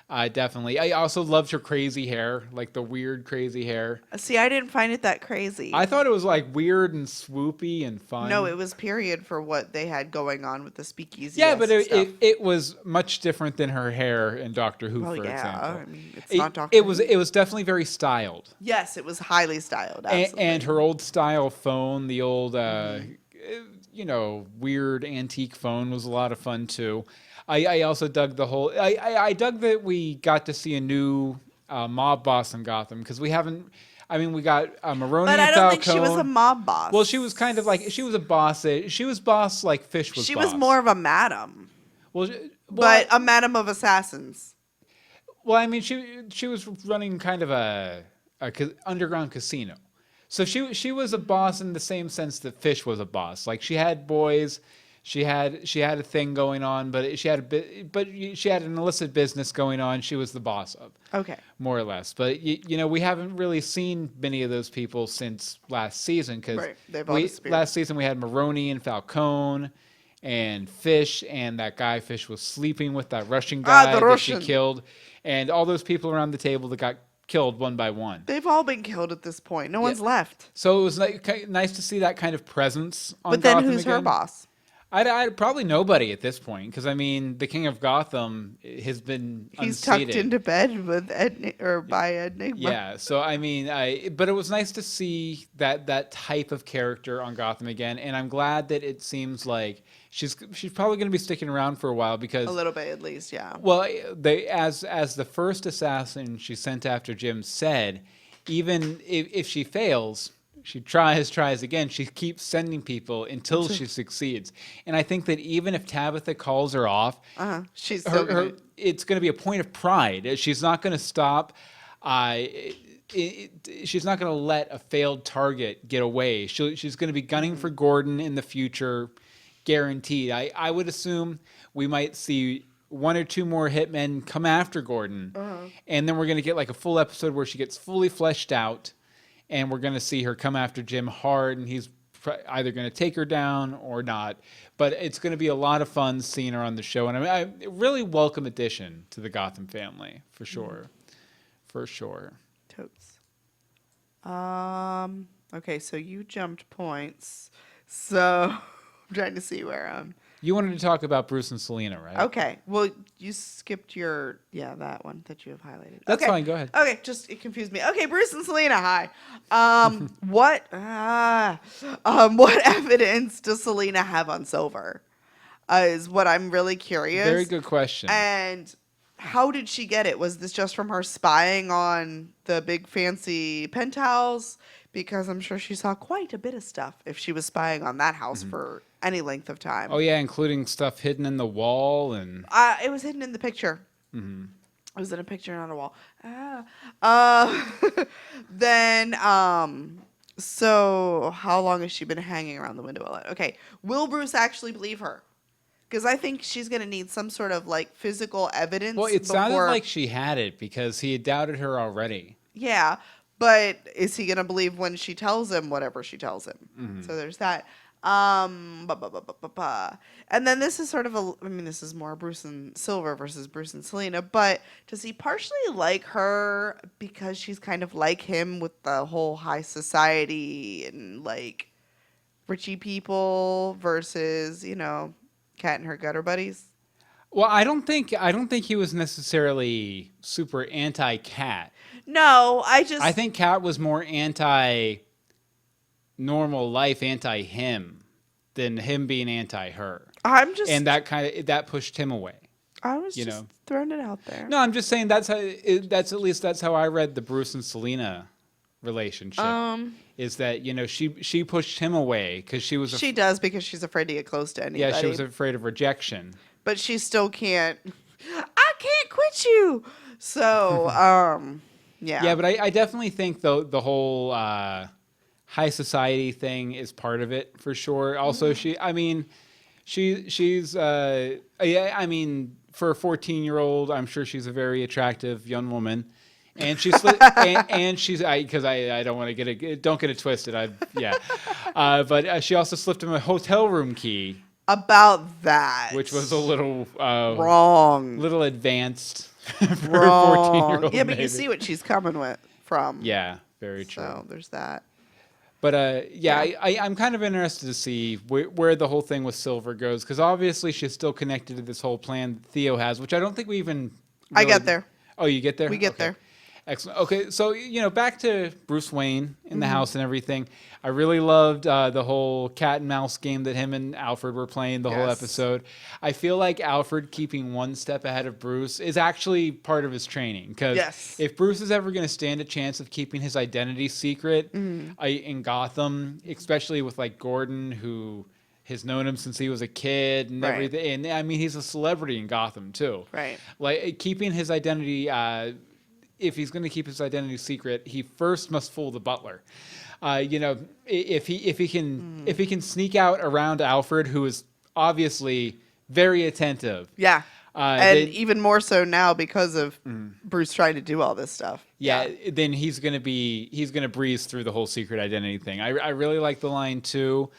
Speaker 1: Definitely. I also loved her crazy hair, like the weird crazy hair.
Speaker 2: See, I didn't find it that crazy.
Speaker 1: I thought it was like weird and swoopy and fun.
Speaker 2: No, it was period for what they had going on with the speakeasy.
Speaker 1: Yeah, but it was much different than her hair in Doctor Who, for example.
Speaker 2: I mean, it's not Doctor Who.
Speaker 1: It was definitely very styled.
Speaker 2: Yes, it was highly styled. Absolutely.
Speaker 1: And her old style phone, the old weird antique phone, was a lot of fun too. I also dug the whole... I dug that we got to see a new mob boss in Gotham, because we haven't... I mean, we got Maroni and Falcone. But I don't think
Speaker 2: she was a mob boss.
Speaker 1: Well, she was kind of like... She was a boss. She was boss like Fish was boss.
Speaker 2: She was more of a madam.
Speaker 1: Well,
Speaker 2: but a madam of assassins.
Speaker 1: Well, I mean, she was running kind of a underground casino. So she was a boss in the same sense that Fish was a boss. Like, she had boys... She had a thing going on, but she had an illicit business going on. She was the boss of, more or less. But we haven't really seen many of those people since last season, because last season we had Maroni and Falcone, and Fish, and that guy Fish was sleeping with, that Russian guy that she killed, and all those people around the table that got killed one by one.
Speaker 2: They've all been killed at this point. No one's left.
Speaker 1: So it was nice to see that kind of presence on
Speaker 2: But then
Speaker 1: Gotham
Speaker 2: who's
Speaker 1: again.
Speaker 2: her boss?
Speaker 1: I'd probably nobody at this point, because I mean, the King of Gotham has been
Speaker 2: He's
Speaker 1: unseated.
Speaker 2: tucked into bed with by Enigma.
Speaker 1: Yeah, so I mean, but it was nice to see that type of character on Gotham again, and I'm glad that it seems like she's probably going to be sticking around for a while, because
Speaker 2: A little bit at least, yeah.
Speaker 1: well, as the first assassin she sent after Jim said, even if she fails, she tries again. She keeps sending people until she succeeds. And I think that even if Tabitha calls her off,
Speaker 2: She's still
Speaker 1: it's going to be a point of pride. She's not going to stop. She's not going to let a failed target get away. She's going to be gunning for Gordon in the future, guaranteed. I would assume we might see one or two more hitmen come after Gordon, and then we're going to get like a full episode where she gets fully fleshed out, and we're going to see her come after Jim hard, and he's either going to take her down or not. But it's going to be a lot of fun seeing her on the show, and I mean, a really welcome addition to the Gotham family, for sure. For sure.
Speaker 2: Totes. Okay, so you jumped points. So I'm trying to see where
Speaker 1: You wanted to talk about Bruce and Selena, right?
Speaker 2: Okay. Well, you skipped that one that you have highlighted.
Speaker 1: That's
Speaker 2: okay.
Speaker 1: fine. Go ahead.
Speaker 2: Okay, it confused me. Okay, Bruce and Selena, hi. What evidence does Selena have on Silver? Is what I'm really curious.
Speaker 1: Very good question.
Speaker 2: And how did she get it? Was this just from her spying on the big fancy penthouse? Because I'm sure she saw quite a bit of stuff if she was spying on that house for any length of time.
Speaker 1: Oh yeah, including stuff hidden in the wall and.
Speaker 2: It was hidden in the picture. It was in a picture, not a wall. Then, so how long has she been hanging around the window? Okay, will Bruce actually believe her? Because I think she's going to need some sort of like physical evidence.
Speaker 1: Well, it sounded like she had it because he had doubted her already.
Speaker 2: Yeah, but is he going to believe when she tells him whatever she tells him? So there's that. And then this is sort of this is more Bruce and Silver versus Bruce and Selena, but does he partially like her because she's kind of like him with the whole high society and like richy people versus, Cat and her gutter buddies?
Speaker 1: Well, I don't think he was necessarily super anti-Cat.
Speaker 2: No, I
Speaker 1: think Cat was more anti-normal life, anti-him, than him being anti-her. And that pushed him away.
Speaker 2: I was just throwing it out there.
Speaker 1: No, I'm just saying that's how I read the Bruce and Selena relationship. Is that she pushed him away because she does
Speaker 2: because she's afraid to get close to anybody.
Speaker 1: Yeah, she was afraid of rejection.
Speaker 2: But she still can't. I can't quit you. So yeah.
Speaker 1: Yeah, but I definitely think the whole high society thing is part of it for sure. Also, she's for a 14-year-old, I'm sure she's a very attractive young woman. And she's because I don't want to don't get it twisted. But she also slipped him a hotel room key.
Speaker 2: About that,
Speaker 1: which was a little
Speaker 2: wrong,
Speaker 1: little advanced
Speaker 2: for
Speaker 1: a 14-year-old.
Speaker 2: Yeah, but you see what she's coming from.
Speaker 1: Yeah, very true.
Speaker 2: So there's that.
Speaker 1: But I'm kind of interested to see where the whole thing with Silver goes, because obviously she's still connected to this whole plan that Theo has, which I don't think we even.
Speaker 2: I get there.
Speaker 1: Oh, you get there?
Speaker 2: We get there.
Speaker 1: Excellent. Okay, so back to Bruce Wayne in the house and everything. I really loved the whole cat and mouse game that him and Alfred were playing the whole episode. I feel like Alfred keeping one step ahead of Bruce is actually part of his training, because if Bruce is ever going to stand a chance of keeping his identity secret in Gotham, especially with like Gordon, who has known him since he was a kid and everything, and I mean he's a celebrity in Gotham too.
Speaker 2: Right.
Speaker 1: Like keeping his identity. If he's going to keep his identity secret, he first must fool the butler. If he can sneak out around Alfred, who is obviously very attentive.
Speaker 2: Yeah. And even more so now because of Bruce trying to do all this stuff.
Speaker 1: Yeah. Then he's going to breeze through the whole secret identity thing. I really like the line too.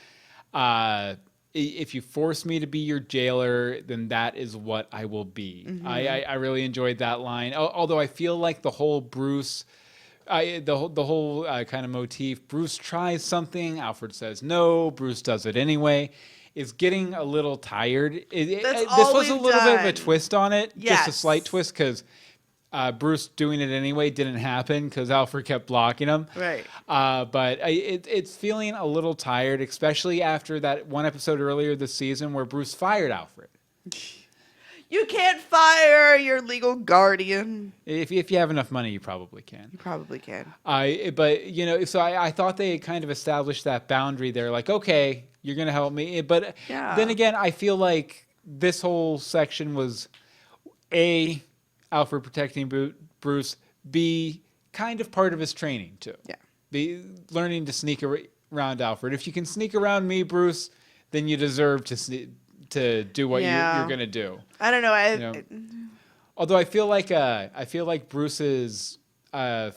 Speaker 1: if you force me to be your jailer, then that is what I will be.
Speaker 2: Mm-hmm.
Speaker 1: I really enjoyed that line. Although I feel like the whole Bruce, the whole kind of motif, Bruce tries something, Alfred says no, Bruce does it anyway, is getting a little tired. This was a little bit of a twist on it, just a slight twist, because Bruce doing it anyway didn't happen because Alfred kept blocking him.
Speaker 2: Right.
Speaker 1: But it's feeling a little tired, especially after that one episode earlier this season where Bruce fired Alfred.
Speaker 2: You can't fire your legal guardian.
Speaker 1: If you have enough money, you probably can.
Speaker 2: You probably can.
Speaker 1: But so I thought they kind of established that boundary there. Like, okay, you're going to help me. But then again, I feel like this whole section was A, Alfred protecting Bruce, B, kind of part of his training too. Yeah. B, learning to sneak around Alfred. If you can sneak around me, Bruce, then you deserve to do what you're going to do.
Speaker 2: I don't know.
Speaker 1: Although I feel like Bruce's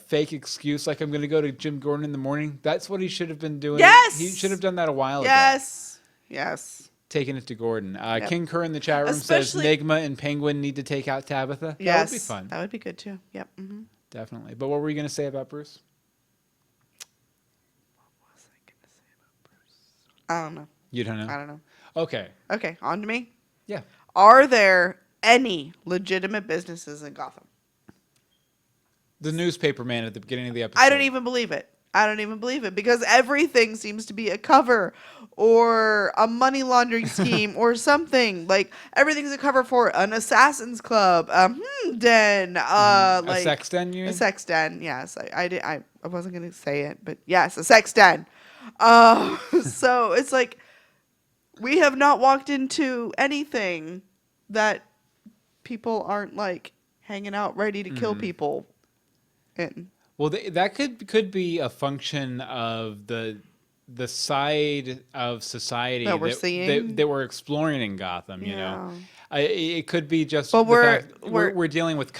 Speaker 1: fake excuse, like I'm going to go to Jim Gordon in the morning, that's what he should have been doing.
Speaker 2: Yes!
Speaker 1: He should have done that a while ago.
Speaker 2: Yes.
Speaker 1: Taking it to Gordon. King Kerr in the chat room says Nigma and Penguin need to take out Tabitha.
Speaker 2: Yes.
Speaker 1: That would be fun.
Speaker 2: That would be good too. Yep. Mm-hmm.
Speaker 1: Definitely. But what were you going to say about Bruce?
Speaker 2: What was I going to say about Bruce? I don't know.
Speaker 1: You don't know?
Speaker 2: I don't know.
Speaker 1: Okay,
Speaker 2: on to me.
Speaker 1: Yeah.
Speaker 2: Are there any legitimate businesses in Gotham?
Speaker 1: The newspaper man at the beginning of the episode.
Speaker 2: I don't even believe it. Because everything seems to be a cover or a money laundering scheme or something. Like everything's a cover for an assassin's club, den,
Speaker 1: a sex den. You mean?
Speaker 2: A sex den. Yes, I wasn't gonna say it, but yes, a sex den. So it's like we have not walked into anything that people aren't like hanging out ready to kill people in.
Speaker 1: Well, that could be a function of the side of society
Speaker 2: that we're seeing,
Speaker 1: that we're exploring in Gotham. You know, it could be just.
Speaker 2: But
Speaker 1: we're dealing with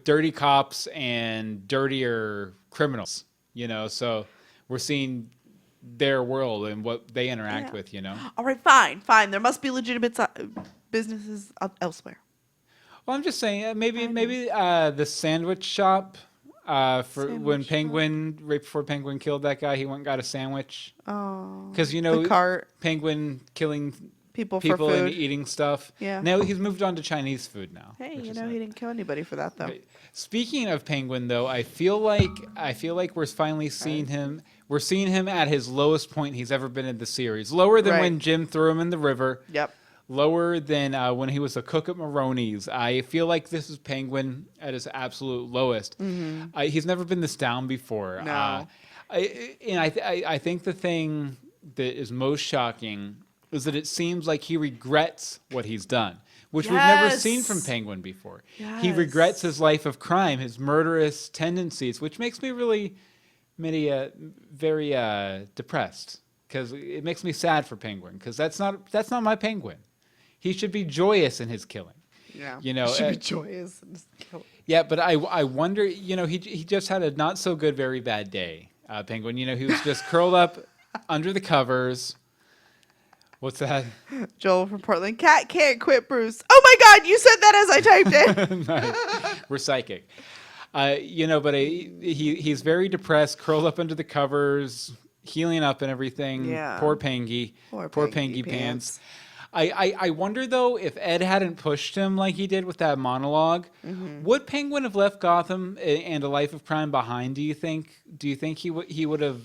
Speaker 1: dirty cops and dirtier criminals. You know, so we're seeing their world and what they interact with. You know.
Speaker 2: All right, fine. There must be legitimate businesses elsewhere.
Speaker 1: Well, I'm just saying maybe the sandwich shop. When Penguin, right before Penguin killed that guy, he went and got a sandwich. Oh. Because,
Speaker 2: the cart.
Speaker 1: Penguin killing
Speaker 2: people for food.
Speaker 1: And eating stuff.
Speaker 2: Yeah.
Speaker 1: Now he's moved on to Chinese food now.
Speaker 2: Hey, he didn't kill anybody for that, though.
Speaker 1: Speaking of Penguin, though, I feel like we're finally seeing him. We're seeing him at his lowest point he's ever been in the series. Lower than when Jim threw him in the river.
Speaker 2: Yep.
Speaker 1: Lower than when he was a cook at Maroney's. I feel like this is Penguin at his absolute lowest. Mm-hmm. He's never been this down before.
Speaker 2: No.
Speaker 1: I think the thing that is most shocking is that it seems like he regrets what he's done, which we've never seen from Penguin before.
Speaker 2: Yes.
Speaker 1: He regrets his life of crime, his murderous tendencies, which makes me really very depressed, because it makes me sad for Penguin, because that's not my Penguin. He should be joyous in his killing.
Speaker 2: Yeah.
Speaker 1: You know,
Speaker 2: he should be joyous in his killing.
Speaker 1: Yeah, but I wonder, he just had a not so good, very bad day, Penguin. He was just curled up under the covers. What's that?
Speaker 2: Joel from Portland. Cat can't quit Bruce. Oh my God, you said that as I typed it.
Speaker 1: Nice. We're psychic. But he's very depressed, curled up under the covers, healing up and everything.
Speaker 2: Yeah.
Speaker 1: Poor Pengy. Poor Pengy Pants. I wonder, though, if Ed hadn't pushed him like he did with that monologue, would Penguin have left Gotham and a life of crime behind, do you think? Do you think he would have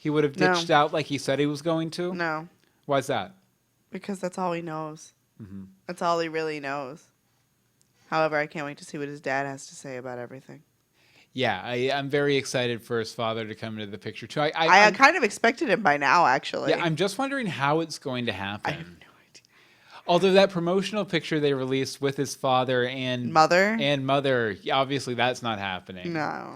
Speaker 1: ditched out like he said he was going to?
Speaker 2: No.
Speaker 1: Why's that?
Speaker 2: Because that's all he knows. Mm-hmm. That's all he really knows. However, I can't wait to see what his dad has to say about everything.
Speaker 1: Yeah, I'm very excited for his father to come into the picture, too.
Speaker 2: I kind of expected him by now, actually.
Speaker 1: Yeah, I'm just wondering how it's going to happen.
Speaker 2: I have no idea.
Speaker 1: Although that promotional picture they released with his father and
Speaker 2: mother,
Speaker 1: obviously that's not happening.
Speaker 2: No.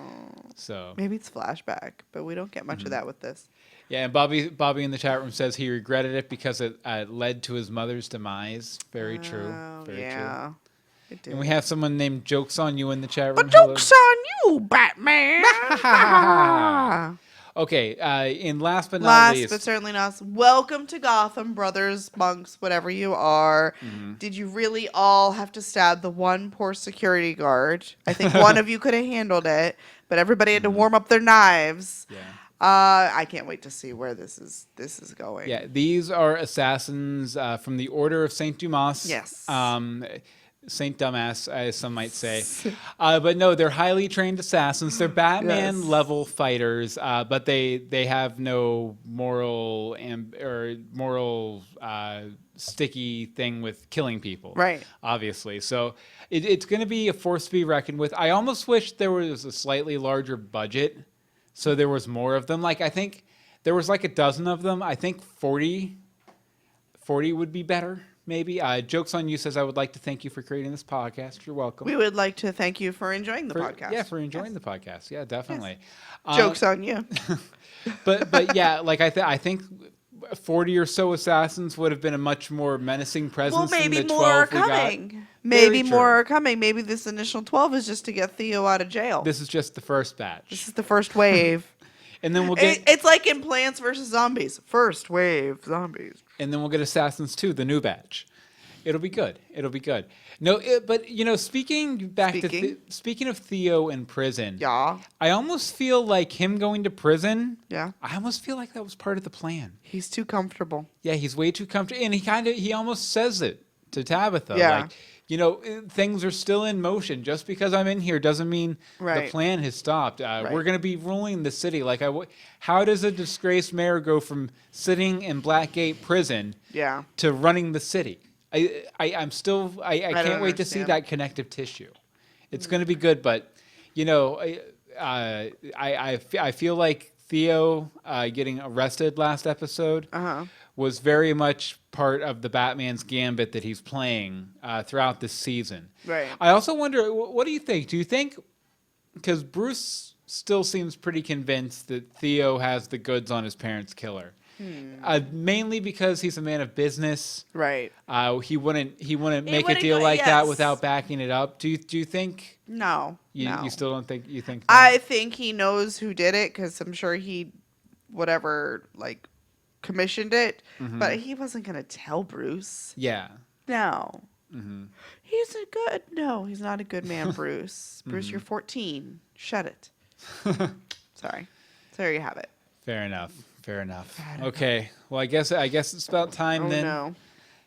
Speaker 1: So
Speaker 2: maybe it's flashback, but we don't get much of that with this.
Speaker 1: Yeah, and Bobby in the chat room says he regretted it because it led to his mother's demise. Very true. Very true. It did. And we have someone named Jokes on You in the chat room.
Speaker 2: But joke's on you, Batman.
Speaker 1: Okay, and last but not
Speaker 2: Last
Speaker 1: least.
Speaker 2: but certainly not least, welcome to Gotham, brothers, monks, whatever you are. Did you really all have to stab the one poor security guard? I think one of you could have handled it, but everybody had to warm up their knives.
Speaker 1: Yeah.
Speaker 2: I can't wait to see where this is going.
Speaker 1: Yeah, these are assassins from the Order of Saint Dumas.
Speaker 2: Yes.
Speaker 1: Saint Dumbass, as some might say. But no, they're highly trained assassins. They're Batman level fighters, but they have no moral sticky thing with killing people.
Speaker 2: Right.
Speaker 1: Obviously. So it's going to be a force to be reckoned with. I almost wish there was a slightly larger budget, so there was more of them. Like, I think there was like a dozen of them. I think 40 would be better. Maybe. Jokes on You says, I would like to thank you for creating this podcast. You're welcome.
Speaker 2: We would like to thank you for enjoying the podcast.
Speaker 1: Yeah, for enjoying the podcast. Yeah, definitely.
Speaker 2: Yes. Jokes on you.
Speaker 1: But yeah, like I think 40 or so assassins would have been a much more menacing presence than the 12
Speaker 2: more are
Speaker 1: we got.
Speaker 2: coming. Maybe
Speaker 1: Very
Speaker 2: more
Speaker 1: true.
Speaker 2: are coming. Maybe this initial 12 is just to get Theo out of jail.
Speaker 1: This is just the first batch.
Speaker 2: This is the first wave.
Speaker 1: And then we'll get
Speaker 2: It's like in Plants vs. Zombies. First wave zombies.
Speaker 1: and then we'll get Assassins 2, the new batch. It'll be good. It'll be good. No, but speaking of Theo in prison,
Speaker 2: Yeah.
Speaker 1: I almost feel like him going to prison.
Speaker 2: Yeah.
Speaker 1: I almost feel like that was part of the plan.
Speaker 2: He's too comfortable.
Speaker 1: Yeah, he's way too comfortable, and he almost says it to Tabitha.
Speaker 2: Yeah.
Speaker 1: Like, things are still in motion. Just because I'm in here doesn't mean
Speaker 2: Right.
Speaker 1: the plan has stopped.
Speaker 2: Right.
Speaker 1: We're going to be ruling the city. Like, how does a disgraced mayor go from sitting in Blackgate prison
Speaker 2: Yeah.
Speaker 1: to running the city? I can't wait to see
Speaker 2: understand.
Speaker 1: that connective tissue. It's going to be good, but I feel like Theo getting arrested last episode was very much part of the Batman's gambit that he's playing throughout this season.
Speaker 2: Right.
Speaker 1: I also wonder, what do you think? Do you think, because Bruce still seems pretty convinced that Theo has the goods on his parents' killer. Mainly because he's a man of business.
Speaker 2: Right.
Speaker 1: He wouldn't make a
Speaker 2: wouldn't
Speaker 1: deal
Speaker 2: go-
Speaker 1: like that
Speaker 2: yes.
Speaker 1: without backing it up. Do you think
Speaker 2: No.
Speaker 1: you
Speaker 2: no.
Speaker 1: still don't think you think?
Speaker 2: I think he knows who did it because I'm sure he, commissioned it. But he wasn't going to tell Bruce.
Speaker 1: Yeah.
Speaker 2: No. He's he's not a good man, Bruce. Bruce, you're 14. Shut it. Sorry. So there you have it.
Speaker 1: Fair enough. Okay. Well, I guess it's about time
Speaker 2: Oh,
Speaker 1: then.
Speaker 2: no.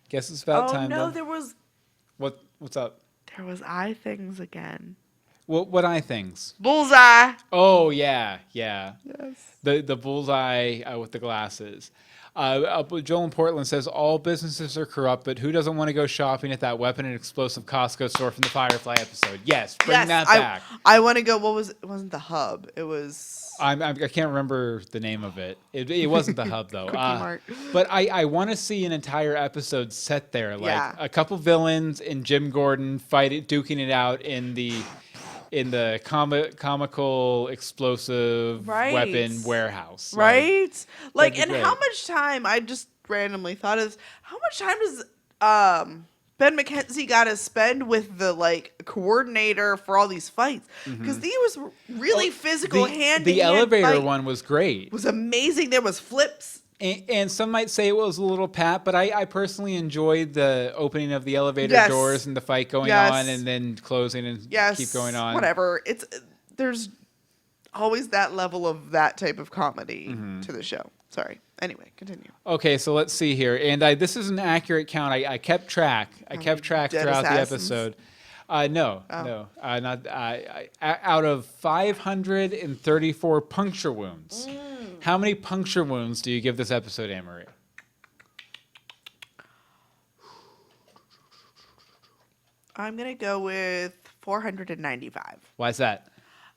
Speaker 1: Guess it's about time
Speaker 2: no,
Speaker 1: then.
Speaker 2: there was
Speaker 1: What's up?
Speaker 2: eye things again.
Speaker 1: What eye things?
Speaker 2: Bullseye.
Speaker 1: Oh yeah.
Speaker 2: Yes.
Speaker 1: The bullseye with the glasses. Joel in Portland says all businesses are corrupt, but who doesn't want to go shopping at that weapon and explosive Costco store from the Firefly episode? Yes, bring that back.
Speaker 2: I want to go. It wasn't the hub. It was.
Speaker 1: I can't remember the name of it. It wasn't the hub though.
Speaker 2: Cookie Mart.
Speaker 1: But I want to see an entire episode set there, like
Speaker 2: Yeah.
Speaker 1: a couple villains and Jim Gordon duking it out in the comical explosive
Speaker 2: Right.
Speaker 1: weapon warehouse.
Speaker 2: Right?
Speaker 1: that'd be
Speaker 2: And
Speaker 1: great.
Speaker 2: how much time, I just randomly thought of this, how much time does Ben McKenzie got to spend with the coordinator for all these fights? Because he was really physical, hand
Speaker 1: The
Speaker 2: to hand
Speaker 1: elevator
Speaker 2: fight.
Speaker 1: one was great.
Speaker 2: Was amazing. There was flips.
Speaker 1: And some might say it was a little pat, but I personally enjoyed the opening of the elevator
Speaker 2: Yes.
Speaker 1: doors and the fight going
Speaker 2: Yes.
Speaker 1: on and then closing and
Speaker 2: Yes.
Speaker 1: keep going on.
Speaker 2: Whatever. There's always that level of that type of comedy to the show. Sorry. Anyway, continue.
Speaker 1: Okay, so let's see here. And this is an accurate count. I kept track. I kept track
Speaker 2: dead
Speaker 1: throughout the
Speaker 2: assassins?
Speaker 1: episode. No. Not out of 534 puncture wounds. How many puncture wounds do you give this episode, Anne-Marie?
Speaker 2: I'm going to go with 495.
Speaker 1: Why is that?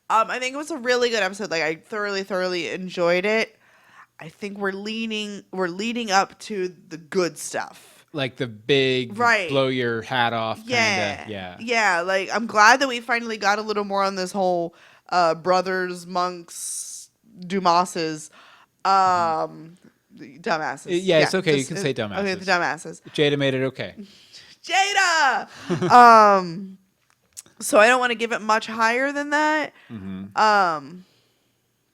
Speaker 2: I think it was a really good episode. I thoroughly enjoyed it. I think we're leading up to the good stuff.
Speaker 1: Like the big blow your hat off kind of.
Speaker 2: Yeah. I'm glad that we finally got a little more on this whole brothers, monks, Dumases, dumbasses.
Speaker 1: Yeah, it's okay. You can say dumbasses.
Speaker 2: Okay, the dumbasses.
Speaker 1: Jada made it okay.
Speaker 2: Jada! So I don't want to give it much higher than that.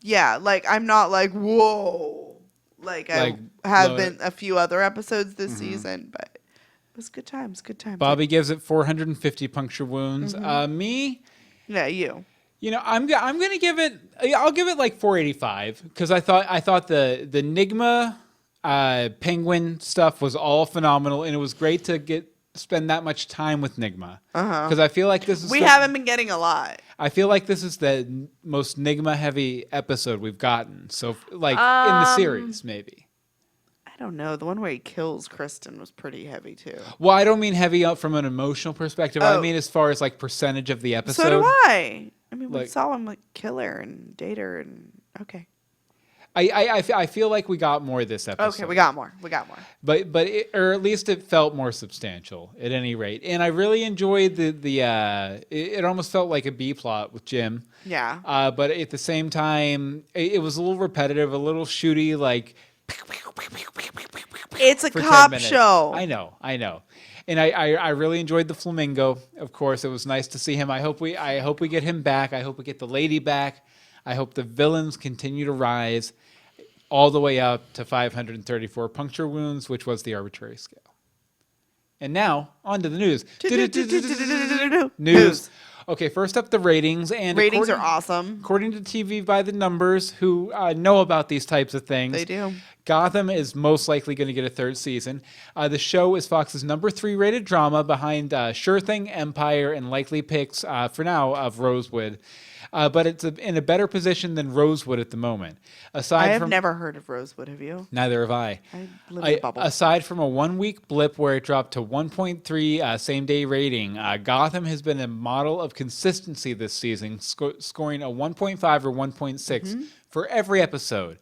Speaker 2: Yeah, like I'm not like whoa, like I have been a few other episodes this season, but it was good times. Good times.
Speaker 1: Bobby gives it 450 puncture wounds. Me,
Speaker 2: yeah, you.
Speaker 1: I'm gonna give it. I'll give it like 485 because I thought the Nigma penguin stuff was all phenomenal, and it was great to spend that much time with Nigma because I feel like this is
Speaker 2: We haven't been getting a lot.
Speaker 1: I feel like this is the most Nigma heavy episode we've gotten. So like in the series, maybe.
Speaker 2: I don't know. The one where he kills Kristen was pretty heavy too.
Speaker 1: Well, I don't mean heavy up from an emotional perspective. I mean as far as like percentage of the episode.
Speaker 2: So do I. I mean, we
Speaker 1: Like-
Speaker 2: saw him like kill her and date her, and okay.
Speaker 1: I feel like we got more this episode.
Speaker 2: Okay, we got more.
Speaker 1: But or at least it felt more substantial at any rate. And I really enjoyed it almost felt like a B plot with Jim.
Speaker 2: Yeah.
Speaker 1: But at the same time, it was a little repetitive, a little shooty, like
Speaker 2: It's a
Speaker 1: for 10
Speaker 2: cop
Speaker 1: minutes.
Speaker 2: show.
Speaker 1: I know. And I really enjoyed the Flamingo. Of course, it was nice to see him. I hope we get him back. I hope we get the lady back. I hope the villains continue to rise all the way up to 534 puncture wounds, which was the arbitrary scale. And now, on to the news. News. Okay, first up, the ratings. And
Speaker 2: Ratings are awesome.
Speaker 1: According to TV by the Numbers, who know about these types of things.
Speaker 2: They do.
Speaker 1: Gotham is most likely going to get a third season. The show is Fox's number 3 rated drama behind Sure Thing, Empire, and likely picks, for now, of Rosewood. But it's in a better position than Rosewood at the moment.
Speaker 2: I have never heard of Rosewood, have you?
Speaker 1: Neither have I.
Speaker 2: I live in a bubble.
Speaker 1: Aside from a 1-week blip where it dropped to 1.3 same-day rating, Gotham has been a model of consistency this season, scoring a 1.5 or 1.6 for every episode.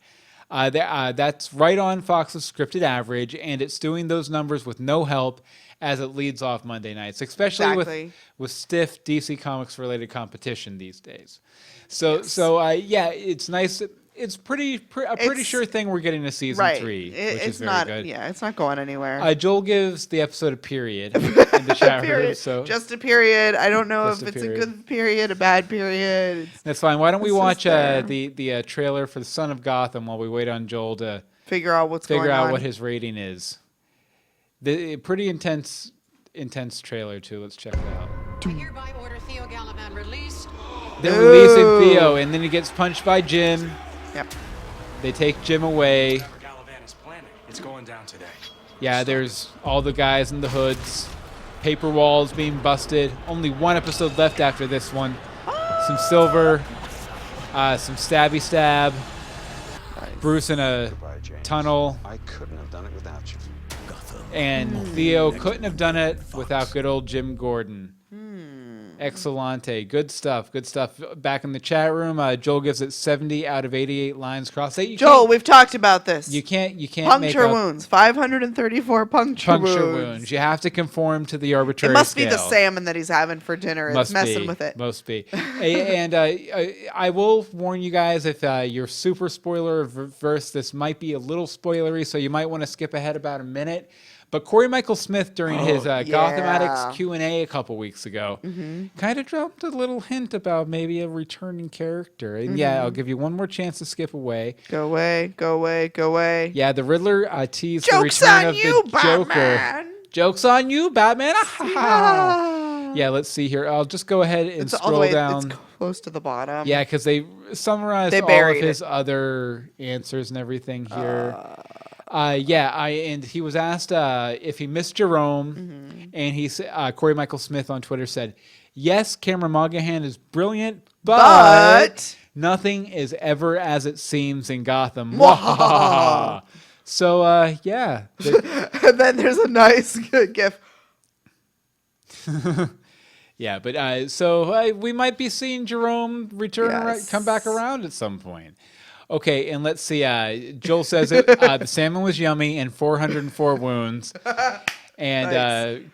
Speaker 1: That's right on Fox's scripted average, and it's doing those numbers with no help as it leads off Monday nights, especially with stiff DC Comics related competition these days. So it's nice. It's a pretty sure thing we're getting to season 3, which is very good.
Speaker 2: Yeah, it's not going anywhere.
Speaker 1: Joel gives the episode a period in the chat room. So
Speaker 2: just a period. I don't know if it's a good period, a bad period.
Speaker 1: That's fine. Why don't we watch the trailer for the Son of Gotham while we wait on Joel to
Speaker 2: figure out
Speaker 1: what his rating is. The pretty intense trailer too. Let's check it out.
Speaker 4: I hereby order Theo Galavan released.
Speaker 1: They're releasing Theo, and then he gets punched by Jim.
Speaker 2: Yep.
Speaker 1: They take Jim away.
Speaker 5: Galavan is planning. It's going down today.
Speaker 1: Yeah, there's all the guys in the hoods. Paper walls being busted. Only one episode left after this one. Some silver. Some stabby stab. Bruce in a tunnel.
Speaker 6: I couldn't have done it without you.
Speaker 1: And Theo couldn't have done it without good old Jim Gordon. Excellente. Good stuff. Back in the chat room, Joel gives it 70 out of 88 lines crossed.
Speaker 2: Joel, we've talked about this.
Speaker 1: You can't
Speaker 2: puncture wounds. 534 puncture wounds.
Speaker 1: You have to conform to the arbitrary
Speaker 2: It must
Speaker 1: scale.
Speaker 2: be the salmon that he's having for dinner. It's messing with it.
Speaker 1: Must be. And I will warn you guys, if you're super spoiler averse, this might be a little spoilery, so you might want to skip ahead about a minute. But Corey Michael Smith, during his Gotham Addicts Q&A a couple weeks ago, kind of dropped a little hint about maybe a returning character. And I'll give you one more chance to skip away.
Speaker 2: Go away.
Speaker 1: Yeah, the Riddler teased
Speaker 2: Joke's
Speaker 1: the return
Speaker 2: on
Speaker 1: of
Speaker 2: you,
Speaker 1: the
Speaker 2: Batman.
Speaker 1: Joker. Joke's on you, Batman. Yeah, let's see here. I'll just go ahead and scroll down.
Speaker 2: It's close to the bottom.
Speaker 1: Yeah, because they summarized all of his other answers and everything here. And he was asked if he missed Jerome, and he Corey Michael Smith on Twitter said, "Yes, Cameron Monaghan is brilliant, but nothing is ever as it seems in Gotham." So
Speaker 2: and then there's a nice gif.
Speaker 1: Yeah, but so we might be seeing Jerome come back around at some point. Okay, and let's see. Joel says it. The salmon was yummy and 404 wounds. And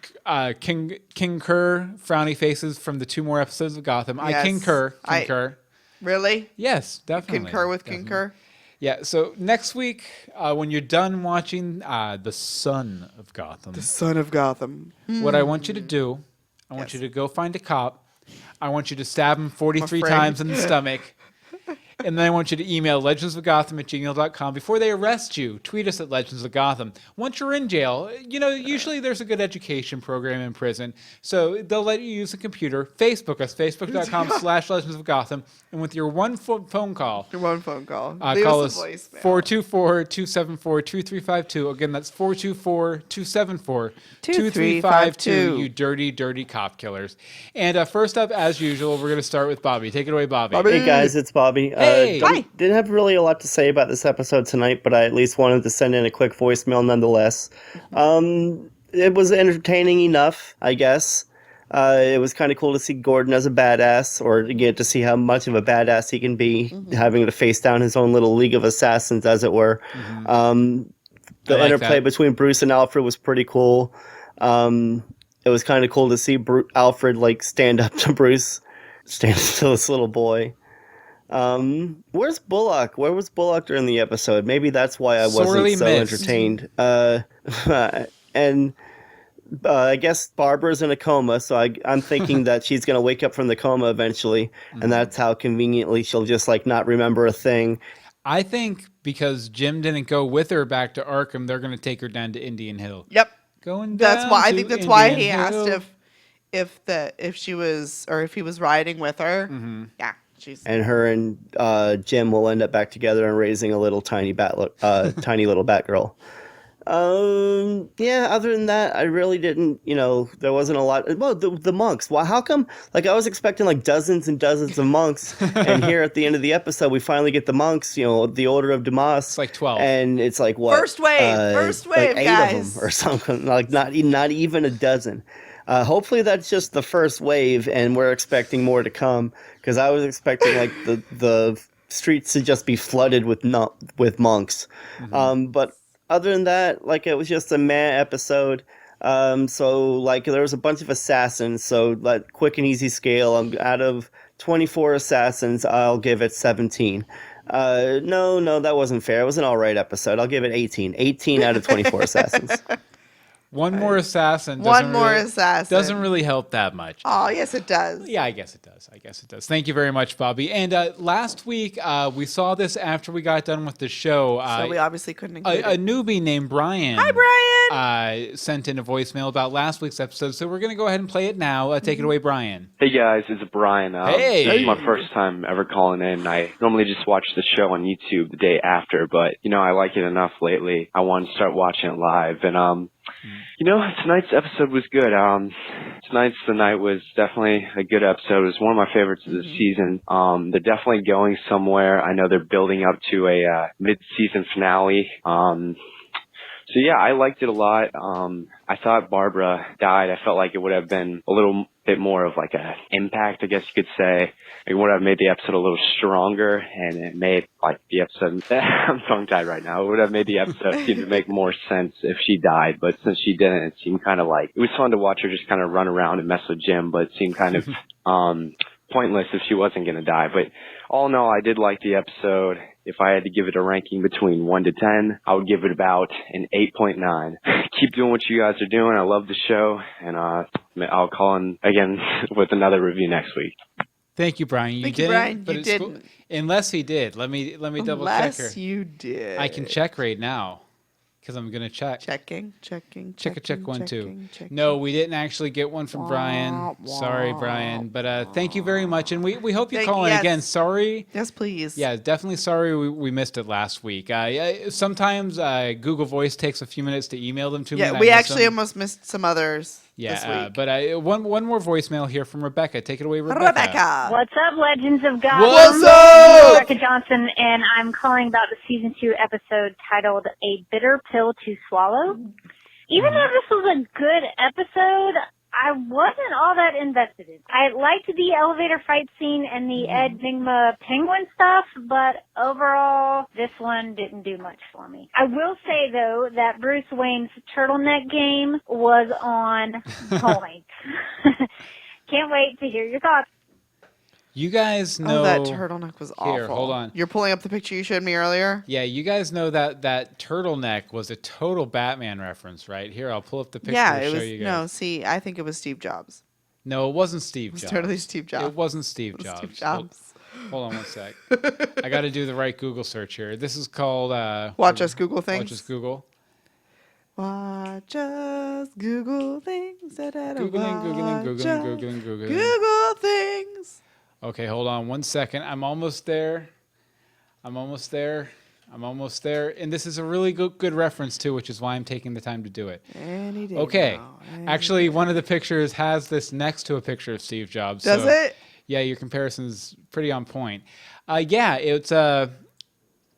Speaker 1: King Kerr, frowny faces from the 2 more episodes of Gotham.
Speaker 2: Yes.
Speaker 1: I concur.
Speaker 2: Really?
Speaker 1: Yes, definitely.
Speaker 2: Concur with King Kerr?
Speaker 1: Yeah, so next week, when you're done watching The Son of Gotham.
Speaker 2: The Son of Gotham.
Speaker 1: What I want you to do, I want you to go find a cop. I want you to stab him 43 times in the stomach. And then I want you to email legendsofgotham@gmail.com. Before they arrest you, tweet us at Legends of Gotham. Once you're in jail, usually there's a good education program in prison. So they'll let you use a computer. Facebook us, facebook.com/Legends of Gotham. And with your one phone call.
Speaker 2: Your one phone call.
Speaker 1: Call us 424-274-2352. Again, that's 424-274-2352. You dirty, dirty cop killers. And first up, as usual, we're going to start with Bobby. Take it away, Bobby.
Speaker 6: Hey guys, it's Bobby.
Speaker 1: Hey.
Speaker 2: Hi.
Speaker 6: Didn't have really a lot to say about this episode tonight, but I at least wanted to send in a quick voicemail nonetheless. It was entertaining enough, I guess. It was kind of cool to see Gordon as a badass, or to get to see how much of a badass he can be, having to face down his own little League of Assassins, as it were. The interplay between Bruce and Alfred was pretty cool. It was kind of cool to see Alfred stand up to Bruce, stand up to this little boy. Where's Bullock? Where was Bullock during the episode? Maybe that's why I wasn't so entertained. And I guess Barbara's in a coma, so I'm thinking that she's going to wake up from the coma eventually, and that's how conveniently she'll just not remember a thing.
Speaker 1: I think because Jim didn't go with her back to Arkham, they're going to take her down to Indian Hill.
Speaker 2: Yep.
Speaker 1: Going
Speaker 2: That's
Speaker 1: down
Speaker 2: why I
Speaker 1: to
Speaker 2: think that's why he
Speaker 1: Indian
Speaker 2: asked
Speaker 1: Hill.
Speaker 2: if she was, or if he was riding with her. Yeah.
Speaker 6: And her and Jim will end up back together and raising a little tiny tiny little Batgirl. Yeah, other than that, I really didn't, there wasn't a lot. Well, the monks. Well, how come, I was expecting dozens and dozens of monks, and here at the end of the episode, we finally get the monks, the Order of Damas.
Speaker 1: It's 12.
Speaker 6: And it's what?
Speaker 2: First wave, 8
Speaker 6: guys. Of them or something, not even a dozen. Hopefully that's just the first wave, and we're expecting more to come, because I was expecting the streets to just be flooded with monks. But other than that, it was just a meh episode. So there was a bunch of assassins. So quick and easy scale. Out of 24 assassins, I'll give it 17. No, that wasn't fair. It was an all right episode. I'll give it 18. 18 out of 24 assassins.
Speaker 1: One more assassin. Doesn't really help that much.
Speaker 2: Oh, yes, it does.
Speaker 1: Yeah, I guess it does. Thank you very much, Bobby. And last week, we saw this after we got done with the show.
Speaker 2: So we obviously couldn't include
Speaker 1: a newbie named Brian.
Speaker 2: Hi, Brian.
Speaker 1: Sent in a voicemail about last week's episode. So we're going to go ahead and play it now. Take it away, Brian.
Speaker 7: Hey, guys. It's Brian.
Speaker 1: Hey.
Speaker 7: This is my first time ever calling in. I normally just watch the show on YouTube the day after, but, I like it enough lately. I wanted to start watching it live. And, tonight's episode was good. Tonight's The Night was definitely a good episode. It was one of my favorites of the season. They're definitely going somewhere. I know they're building up to a mid-season finale. So yeah, I liked it a lot. I thought Barbara died. I felt like it would have been a little bit more of a impact, I guess you could say. It would have made the episode a little stronger, and it made the episode. I'm tongue-tied right now. It would have made the episode seem to make more sense if she died, but since she didn't, it seemed kind of it was fun to watch her just kind of run around and mess with Jim, but it seemed kind of pointless if she wasn't going to die. But all in all, I did like the episode. If I had to give it a ranking between 1 to 10, I would give it about an 8.9. Keep doing what you guys are doing. I love the show, and I'll call in again with another review next week.
Speaker 1: Thank you, Brian.
Speaker 2: Thank you, Brian. You didn't.
Speaker 1: Cool. Unless he did. Let me double check her.
Speaker 2: Unless you did.
Speaker 1: I can check right now. Because I'm going to check.
Speaker 2: Checking.
Speaker 1: Check 1, 2. No, we didn't actually get one from Brian. Sorry, Brian. But thank you very much. And we hope you call in again. Sorry.
Speaker 2: Yes, please.
Speaker 1: Yeah, definitely sorry we missed it last week. Sometimes Google Voice takes a few minutes to email them to me.
Speaker 2: Yeah, we actually almost missed some others this week.
Speaker 1: But one more voicemail here from Rebecca. Take it away, Rebecca.
Speaker 8: What's up, Legends of Gotham?
Speaker 2: What's up?
Speaker 8: Rebecca Johnson, and I'm calling about the Season 2 episode titled A Bitter Pill to Swallow. Even though this was a good episode, I wasn't all that invested in. I liked the elevator fight scene and the Ed Nigma penguin stuff, but overall, this one didn't do much for me. I will say, though, that Bruce Wayne's turtleneck game was on point. Can't wait to hear your thoughts.
Speaker 1: You guys know...
Speaker 2: Oh, that turtleneck was awful.
Speaker 1: Here, hold on.
Speaker 2: You're pulling up the picture you showed me earlier?
Speaker 1: Yeah, you guys know that turtleneck was a total Batman reference, right? Here, I'll pull up the picture to show you guys.
Speaker 2: No, see, I think it was Steve Jobs.
Speaker 1: No, it wasn't Steve Jobs.
Speaker 2: It was totally Steve Jobs.
Speaker 1: It wasn't Steve Jobs.
Speaker 2: Steve Jobs.
Speaker 1: Hold on one sec. I got to do the right Google search here. This is called...
Speaker 2: Watch us Google things.
Speaker 1: Watch us Google.
Speaker 2: Watch us Google things.
Speaker 1: Googling.
Speaker 2: Google things.
Speaker 1: Okay, hold on one second. I'm almost there. And this is a really good reference, too, which is why I'm taking the time to do it.
Speaker 2: Any day
Speaker 1: Okay.
Speaker 2: now,
Speaker 1: Actually, one of the pictures has this next to a picture of Steve Jobs.
Speaker 2: Does it?
Speaker 1: Yeah, your comparison's pretty on point. Yeah, it's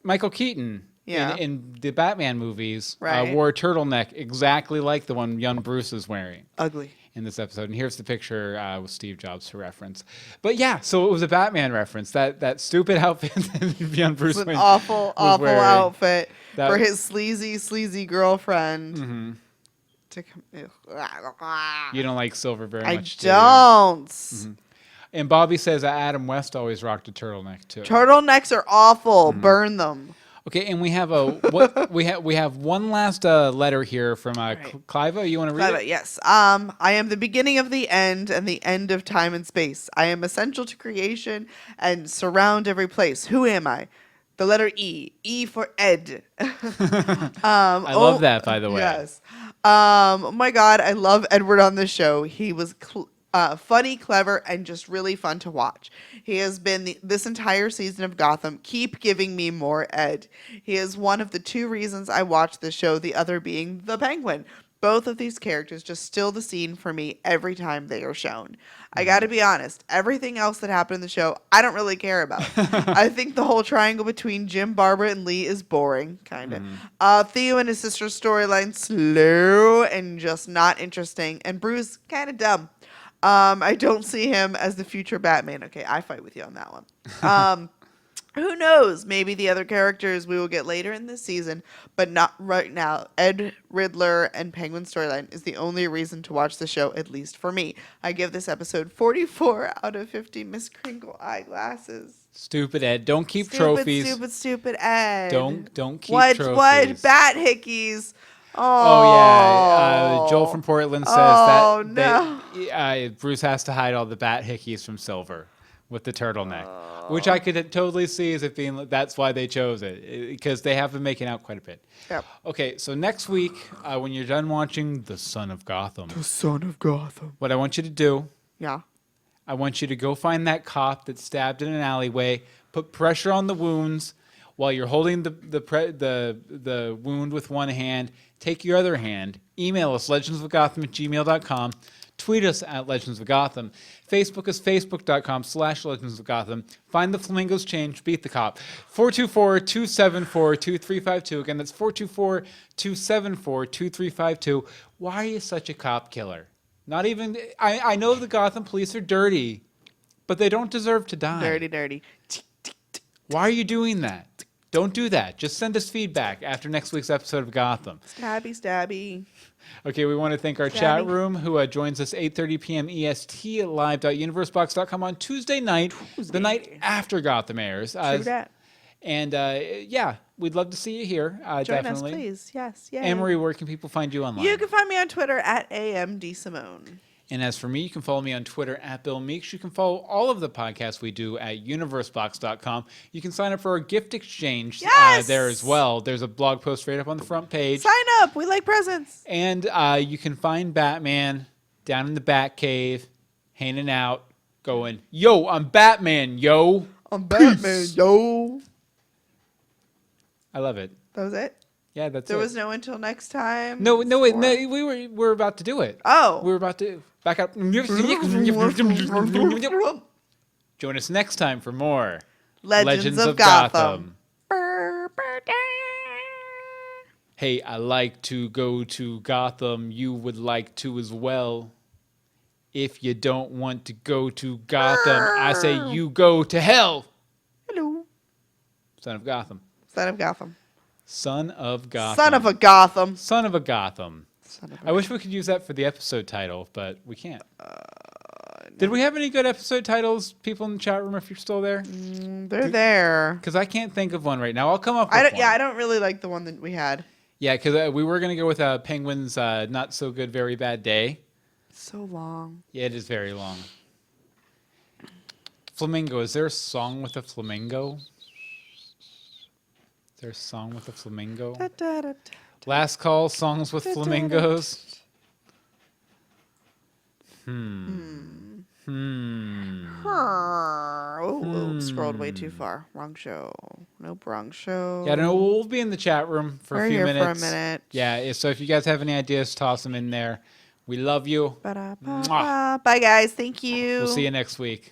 Speaker 1: Michael Keaton in the Batman movies wore a turtleneck exactly like the one young Bruce is wearing.
Speaker 2: Ugly.
Speaker 1: In this episode. And here's the picture with Steve Jobs for reference. But yeah, so it was a Batman reference. That stupid outfit that young Bruce
Speaker 2: It's an
Speaker 1: Wayne
Speaker 2: awful
Speaker 1: wearing.
Speaker 2: outfit for his sleazy girlfriend.
Speaker 1: Mm-hmm.
Speaker 2: To come,
Speaker 1: You don't like silver very much,
Speaker 2: I don't.
Speaker 1: Mm-hmm. And Bobby says that Adam West always rocked a turtleneck too.
Speaker 2: Turtlenecks are awful. Burn them.
Speaker 1: Okay, and we have we have one last letter here from Cliva. You want to read it?
Speaker 2: Yes. I am the beginning of the end and the end of time and space. I am essential to creation and surround every place. Who am I? The letter E. E for Ed.
Speaker 1: I love that, by the way.
Speaker 2: Yes. Oh my God, I love Edward on this show. He was funny, clever, and just really fun to watch. He has been this entire season of Gotham. Keep giving me more Ed. He is one of the two reasons I watch the show, the other being the Penguin. Both of these characters just steal the scene for me every time they are shown. I gotta be honest, everything else that happened in the show, I don't really care about. I think the whole triangle between Jim, Barbara, and Lee is boring, kind of. Theo and his sister's storyline, slow and just not interesting. And Bruce, kind of dumb. I don't see him as the future Batman. Okay, I fight with you on that one. Who knows? Maybe the other characters we will get later in this season, but not right now. Ed, Riddler, and Penguin storyline is the only reason to watch the show, at least for me. I give this episode 44 out of 50 Miss Crinkle eyeglasses.
Speaker 1: Stupid Ed. Don't keep trophies.
Speaker 2: Stupid Ed.
Speaker 1: Don't keep trophies.
Speaker 2: What? Bat hickeys.
Speaker 1: Oh yeah, Joel from Portland says
Speaker 2: no.
Speaker 1: Bruce has to hide all the bat hickeys from Silver with the turtleneck, which I could totally see as it being that's why they chose it, because they have been making out quite a bit.
Speaker 2: Yep.
Speaker 1: Okay, so next week when you're done watching The Son of Gotham, what I want you to do, I want you to go find that cop that stabbed in an alleyway, put pressure on the wounds while you're holding the wound with one hand. Take your other hand. Email us, legendsofgotham@gmail.com. Tweet us at Legends of Gotham. Facebook is facebook.com/Legends of Gotham. Find the Flamingos change. Beat the cop. 424-274-2352. Again, that's 424-274-2352. Why are you such a cop killer? Not even... I know the Gotham police are dirty, but they don't deserve to die.
Speaker 2: Dirty.
Speaker 1: Why are you doing that? Don't do that. Just send us feedback after next week's episode of Gotham.
Speaker 2: Stabby.
Speaker 1: Okay, we want to thank our chat room who joins us 8:30 p.m. EST at live.universebox.com on Tuesday night, the night after Gotham airs.
Speaker 2: True that.
Speaker 1: And we'd love to see you here.
Speaker 2: Join
Speaker 1: definitely.
Speaker 2: us, please. Yes.
Speaker 1: Anne-Marie, where can people find you online?
Speaker 2: You can find me on Twitter at DeSimone.
Speaker 1: And as for me, you can follow me on Twitter at Bill Meeks. You can follow all of the podcasts we do at universebox.com. You can sign up for our gift exchange there as well. There's a blog post right up on the front page.
Speaker 2: Sign up. We like presents.
Speaker 1: And you can find Batman down in the Batcave, hanging out, going, yo, I'm Batman, yo.
Speaker 2: I'm Batman, yo.
Speaker 1: I love it.
Speaker 2: That was it?
Speaker 1: Yeah, that's
Speaker 2: There
Speaker 1: it.
Speaker 2: was no until next time?
Speaker 1: No, wait, no, we were about to do it.
Speaker 2: Oh.
Speaker 1: We were about to back up. Join us next time for more
Speaker 2: Legends of Gotham.
Speaker 1: Hey, I like to go to Gotham. You would like to as well. If you don't want to go to Gotham, I say you go to hell.
Speaker 2: Hello.
Speaker 1: Son of Gotham.
Speaker 2: Son of Gotham.
Speaker 1: Son of Gotham.
Speaker 2: Son of a Gotham.
Speaker 1: Son of a Gotham. I wish we could use that for the episode title, but we can't. No. Did we have any good episode titles, people in the chat room, if you're still there?
Speaker 2: They're there.
Speaker 1: Because I can't think of one right now. I'll come up with one.
Speaker 2: Yeah, I don't really like the one that we had.
Speaker 1: Yeah, because we were going to go with Penguin's Not So Good, Very Bad Day.
Speaker 2: So long.
Speaker 1: Yeah, it is very long. Flamingo. Is there a song with a flamingo? Is there a song with a flamingo?
Speaker 2: Da, da, da, da.
Speaker 1: Last call, songs with flamingos.
Speaker 2: Oh, scrolled way too far. Wrong show. Nope, wrong show.
Speaker 1: Yeah, no, we'll be in the chat room for
Speaker 2: We're
Speaker 1: a few
Speaker 2: here
Speaker 1: minutes.
Speaker 2: for a minute.
Speaker 1: Yeah, so if you guys have any ideas, toss them in there. We love you.
Speaker 2: Ba-da-ba-ba. Bye, guys. Thank you.
Speaker 1: We'll see you next week.